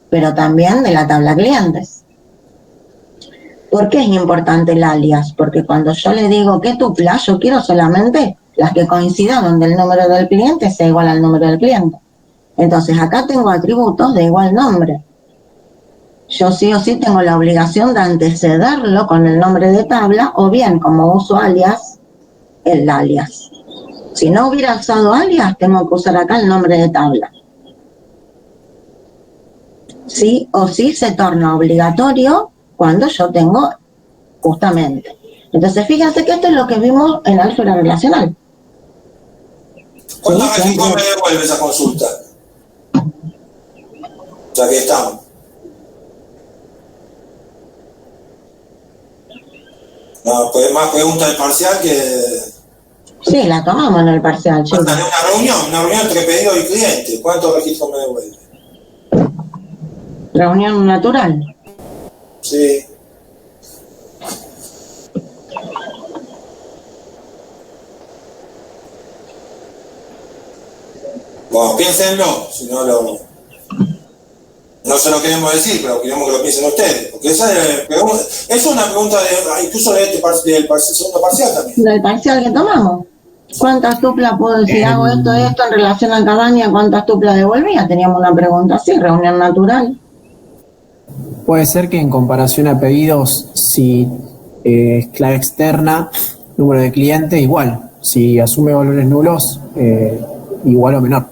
pero también de la tabla clientes. ¿Por qué es importante el alias? Porque cuando yo le digo qué tupla, yo quiero solamente las que coincidan donde el número del cliente sea igual al número del cliente. Entonces acá tengo atributos de igual nombre. Yo sí o sí tengo la obligación de antecederlo con el nombre de tabla, o bien, como uso alias, el alias. Si no hubiera usado alias, tengo que usar acá el nombre de tabla. Sí o sí se torna obligatorio cuando yo tengo justamente. Entonces, fíjense que esto es lo que vimos en álgebra relacional. ¿Cuántos registros me devuelve esa consulta? Ya que estamos. No, pues más preguntas de parcial que... Sí, la tomamos en el parcial, chicos. Hasta una reunión entre pedido y cliente. ¿Cuántos registros me devuelve? Reunión natural. Sí. Bueno, piénsenlo, si no no se lo queremos decir, pero queremos que lo piensen ustedes. Porque esa es una pregunta incluso del segundo parcial también. Del parcial que tomamos. ¿Cuántas tuplas puedo decir? Hago esto en relación a Cabaña, ¿cuántas tuplas devolvía? Teníamos una pregunta así, reunión natural. Puede ser que en comparación a pedidos, si es clave externa, número de cliente, igual. Si asume valores nulos, igual o menor.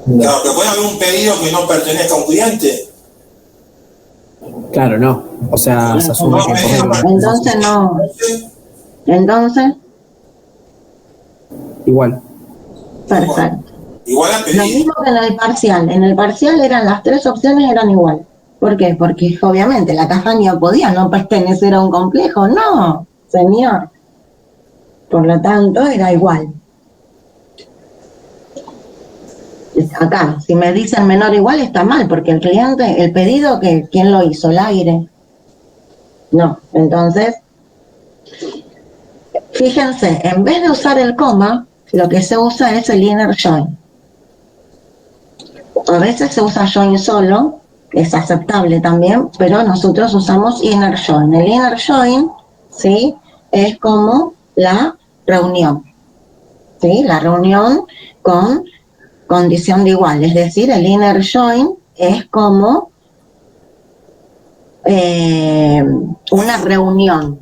Claro, pero puede haber un pedido que no pertenezca a un cliente. Claro, no. O sea, se asume que... Entonces no. Entonces, igual. perfecto. Igual a Lo pedido. mismo que en el parcial. En el parcial eran las tres opciones eran igual. ¿Por qué? Porque obviamente la Cabaña podía no pertenecer a un complejo. No, señor. Por lo tanto, era igual. Acá, si me dicen menor igual, está mal, porque el cliente, el pedido, ¿quién lo hizo? El aire. No, entonces, fíjense, en vez de usar el coma, lo que se usa es el inner join. A veces se usa join solo, es aceptable también, pero nosotros usamos inner join. El inner join, ¿sí? Es como la reunión, ¿sí? La reunión con condición de igual, es decir, el inner join es como una reunión.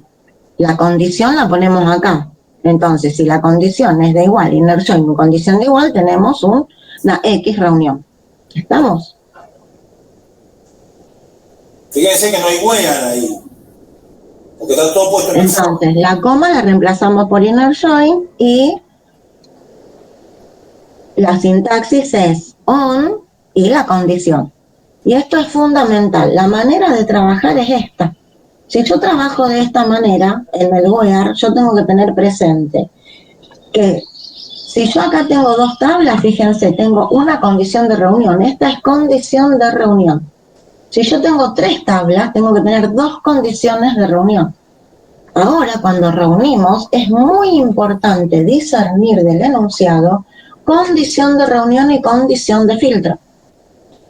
La condición la ponemos acá. Entonces, si la condición es de igual, inner join con condición de igual, tenemos una X reunión. ¿Estamos? Fíjense que no hay hueá ahí. Porque está todo puesto en el fondo. Entonces, la coma la reemplazamos por inner join y la sintaxis es on y la condición. Y esto es fundamental. La manera de trabajar es esta. Si yo trabajo de esta manera en el where, yo tengo que tener presente que si yo acá tengo dos tablas, fíjense, tengo una condición de reunión. Esta es condición de reunión. Si yo tengo tres tablas, tengo que tener dos condiciones de reunión. Ahora, cuando reunimos, es muy importante discernir del enunciado condición de reunión y condición de filtro.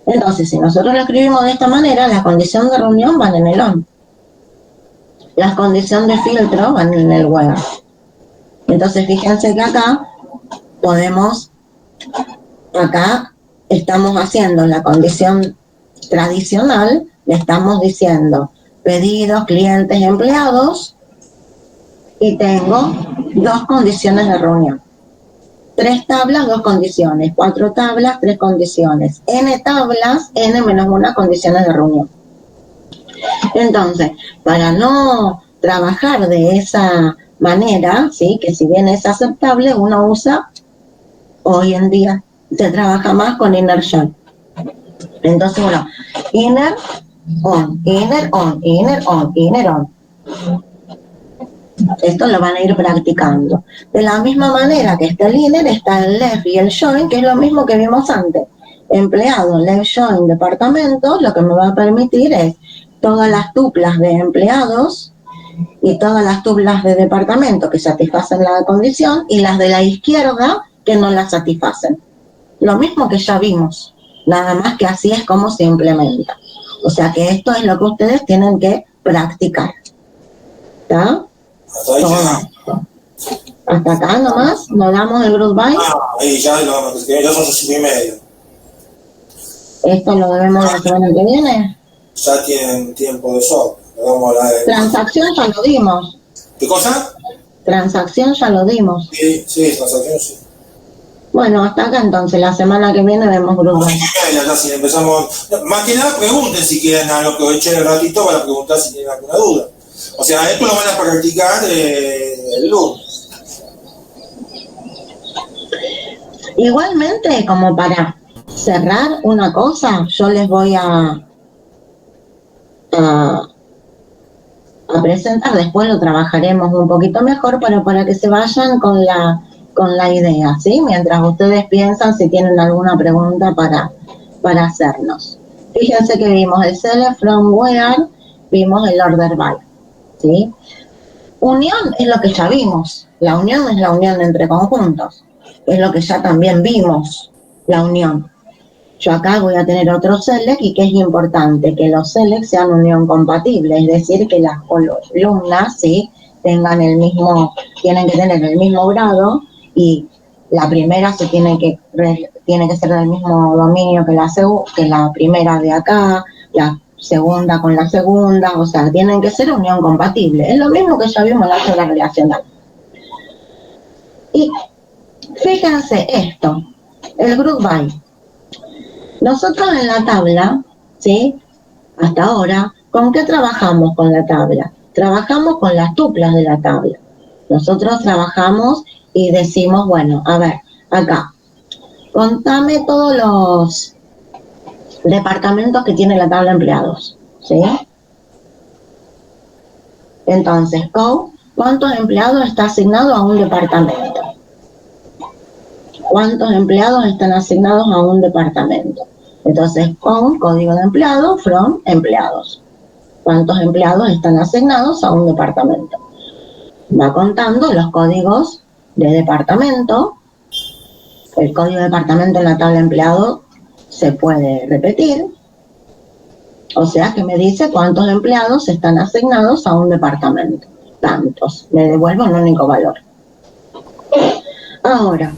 Entonces, si nosotros lo escribimos de esta manera, la condición de reunión van en el on. Las condiciones de filtro van en el where. Entonces, fíjense que acá acá estamos haciendo la condición tradicional, le estamos diciendo pedidos, clientes, empleados, y tengo dos condiciones de reunión. 3 tablas, 2 condiciones. 4 tablas, 3 condiciones. N tablas, N menos 1 condiciones de reunión. Entonces, para no trabajar de esa manera, ¿sí? Que si bien es aceptable, uno usa, hoy en día, se trabaja más con inner join. Entonces, bueno, inner on, inner on, inner on, inner on. Esto lo van a ir practicando. De la misma manera que está el inner, está el left y el join, que es lo mismo que vimos antes. Empleado, left join, departamento, lo que me va a permitir es todas las tuplas de empleados y todas las tuplas de departamento que satisfacen la condición y las de la izquierda que no la satisfacen. Lo mismo que ya vimos, nada más que así es como se implementa. O sea que esto es lo que ustedes tienen que practicar. ¿Está? Hasta ahí llegamos. Hasta acá nomás, nos damos el goodbye. Ahí ya son sus 5:30. Esto lo debemos la semana que viene. Ya tienen tiempo de sobra. Le damos Transacción ya lo dimos. ¿Qué cosa? Transacción ya lo dimos. Sí, transacción sí. Bueno, hasta acá entonces, la semana que viene vemos grupos. Ya si empezamos. Más que nada pregunten si quieren a lo que echen el ratito para preguntar si tienen alguna duda. O sea, esto lo van a practicar el lunes. Igualmente, como para cerrar una cosa, yo les voy a a presentar, después lo trabajaremos un poquito mejor, pero para que se vayan con la idea, ¿sí? Mientras ustedes piensan si tienen alguna pregunta para hacernos. Fíjense que vimos el select, from, where, vimos el order by, ¿sí? Unión es lo que ya vimos. La unión es la unión entre conjuntos. Es lo que ya también vimos, la unión. Yo acá voy a tener otro select y que es importante que los selects sean unión compatibles, es decir, que las columnas, ¿sí?, tienen que tener el mismo grado y la primera tiene que ser del mismo dominio que la primera de acá, la segunda con la segunda, o sea, tienen que ser unión compatible. Es lo mismo que ya vimos en la tabla relacional. Y fíjense esto, el group by. Nosotros en la tabla, ¿sí?, hasta ahora, ¿con qué trabajamos con la tabla? Trabajamos con las tuplas de la tabla. Nosotros trabajamos y decimos, bueno, a ver, acá, contame todos los departamentos que tiene la tabla de empleados, ¿sí? Entonces, ¿cuántos empleados está asignado a un departamento? ¿Cuántos empleados están asignados a un departamento? Entonces, con código de empleado, from empleados. ¿Cuántos empleados están asignados a un departamento? Va contando los códigos de departamento. El código de departamento en la tabla de empleado se puede repetir. O sea que me dice cuántos empleados están asignados a un departamento. Tantos. Me devuelve un único valor. Ahora,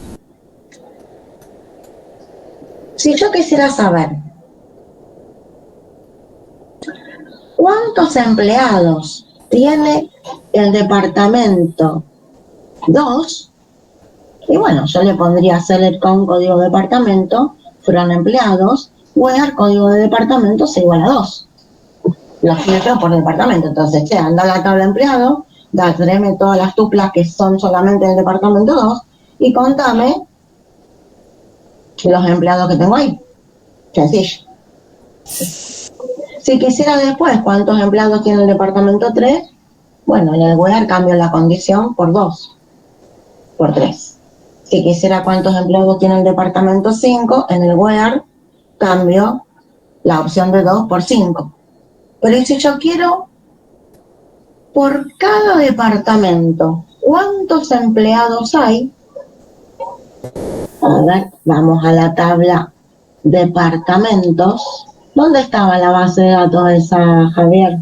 si yo quisiera saber cuántos empleados tiene el departamento 2, y bueno, yo le pondría select con código de departamento, from empleados, where código de departamento es igual a 2. Lo filtro por departamento. Entonces, anda a la tabla de empleado, tráeme todas las tuplas que son solamente del departamento 2 y contame los empleados que tengo ahí. Sencillo. Si quisiera después cuántos empleados tiene el departamento 3, bueno, en el where cambio la condición por 2, por 3. Si quisiera cuántos empleados tiene el departamento 5, en el where cambio la opción de 2 por 5. Pero si yo quiero por cada departamento cuántos empleados hay, a ver, vamos a la tabla departamentos. ¿Dónde estaba la base de datos esa, Javier?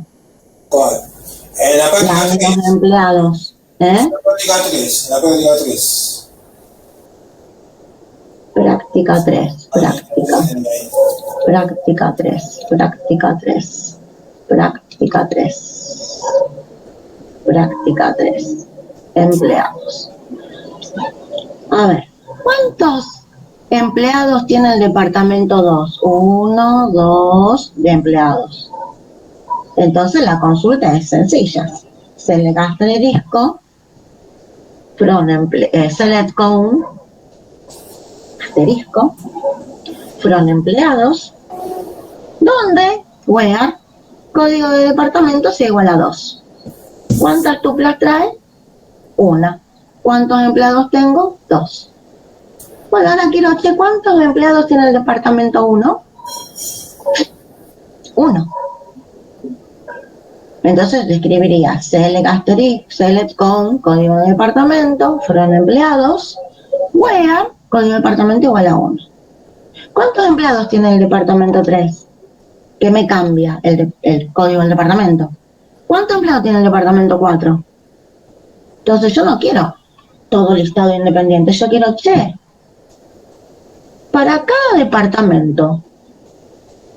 ¿Cuál? En la práctica 3. Los empleados. En la práctica 3. La práctica 3. Práctica 3. Práctica 3. Práctica 3. Práctica 3. Práctica 3. Empleados. A ver, ¿cuántos empleados tiene el departamento 2? 1, 2 de empleados. Entonces la consulta es sencilla. Select asterisco, from select con asterisco, from empleados, donde where código de departamento es igual a 2. ¿Cuántas tuplas trae? 1. ¿Cuántos empleados tengo? 2. Bueno, ahora quiero que ¿cuántos empleados tiene el departamento 1? 1. Entonces escribiría select asterisk, select con código de departamento, from empleados, where código de departamento igual a 1. ¿Cuántos empleados tiene el departamento 3? ¿Qué me cambia el código del departamento? ¿Cuántos empleados tiene el departamento 4? Entonces yo no quiero todo listado independiente, yo quiero para cada departamento,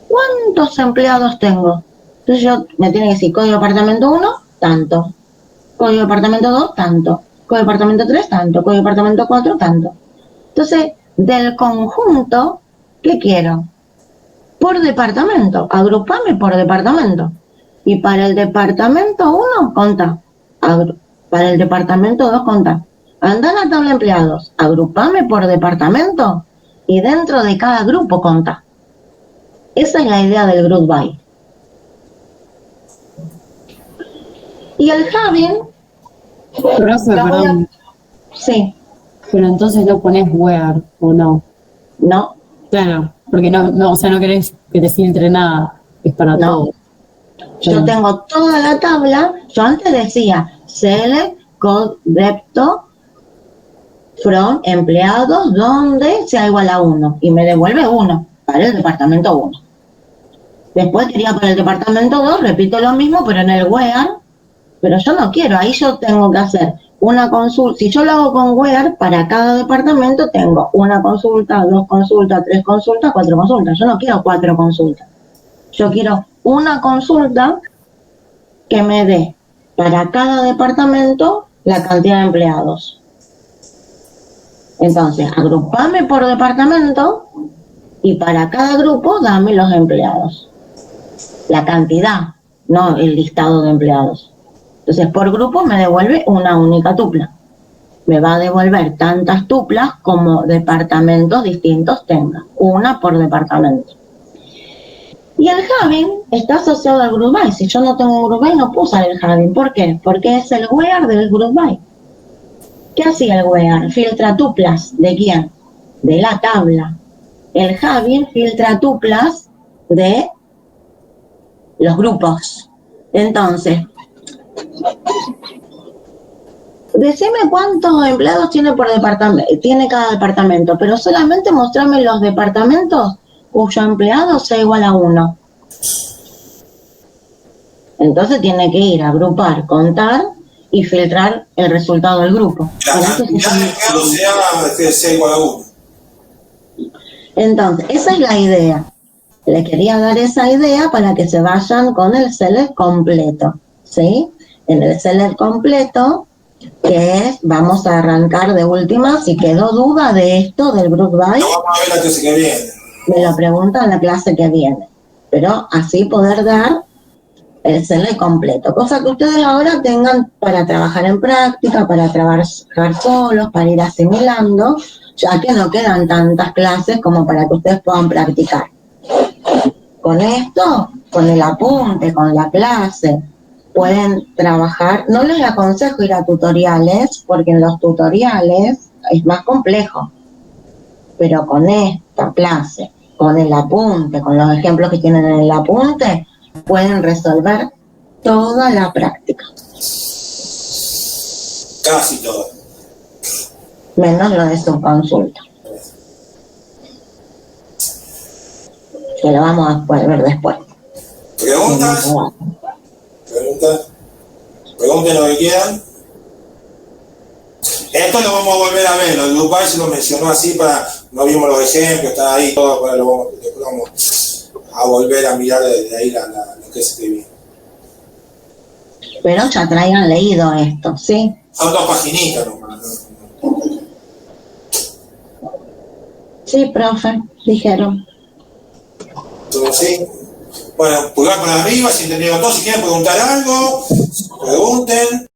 ¿cuántos empleados tengo? Entonces yo me tiene que decir código de departamento 1, tanto. Código de departamento 2, tanto. Código de departamento 3, tanto. Código de departamento 4, tanto. Entonces, del conjunto, ¿qué quiero? Por departamento. Agrupame por departamento. Y para el departamento 1, conta. Para el departamento 2, conta. Anda a la tabla de empleados. Agrupame por departamento. Y dentro de cada grupo, conta. Esa es la idea del group by. Y el having, Profe, lo voy a- perdón, sí, pero entonces no pones where, ¿o no? no, Claro, porque no, o sea, no querés que te filtre nada, es para No. todo. yo tengo toda la tabla. Yo antes decía select code repto from empleados donde sea igual a 1 y me devuelve 1 para el departamento 1. Después quería para el departamento 2, repito lo mismo, pero en el where, pero yo no quiero, ahí yo tengo que hacer una consulta. Si yo lo hago con where, para cada departamento tengo una consulta, 2 consultas, 3 consultas, 4 consultas. Yo no quiero 4 consultas. Yo quiero una consulta que me dé para cada departamento la cantidad de empleados. Entonces, agrupame por departamento y para cada grupo dame los empleados. La cantidad, no el listado de empleados. Entonces, por grupo me devuelve una única tupla. Me va a devolver tantas tuplas como departamentos distintos tenga. Una por departamento. Y el having está asociado al group by. Si yo no tengo un group by, no puedo usar el having. ¿Por qué? Porque es el where del group by. ¿Qué hacía el where? Filtra tuplas. ¿De quién? De la tabla. El having filtra tuplas de los grupos. Entonces, decime cuántos empleados tiene por departamento, tiene cada departamento, pero solamente mostrame los departamentos cuyo empleado sea igual a 1. Entonces tiene que ir a agrupar, contar y filtrar el resultado del grupo. La cantidad de empleados sea igual a 1. Entonces, esa es la idea. Le quería dar esa idea para que se vayan con el select completo, ¿sí? En el select completo, que es, vamos a arrancar de última, si quedó duda de esto, del group by, Lo vamos a ver la clase que viene. me lo preguntan en la clase que viene. Pero así poder dar el select completo, cosa que ustedes ahora tengan para trabajar en práctica, para trabajar solos, para ir asimilando, ya que no quedan tantas clases como para que ustedes puedan practicar. Con esto, con el apunte, con la clase, pueden trabajar. No les aconsejo ir a tutoriales, porque en los tutoriales es más complejo. Pero con esta clase, con el apunte, con los ejemplos que tienen en el apunte, pueden resolver toda la práctica. Casi todo. Menos lo de su consulta. Que lo vamos a poder ver después. ¿Preguntas? ¿Preguntas? Pregunten lo que quieran. Esto lo vamos a volver a ver. Los group by se lo mencionó así para. No vimos los ejemplos, está ahí todo. Después vamos a volver a mirar de ahí lo que escribí. Pero ya traigan leído esto, ¿sí? Son 2 paginitas nomás. Sí, profe, dijeron. ¿Todo sí? Bueno, pulgar para arriba si entendieron todo. Si quieren preguntar algo, pregunten.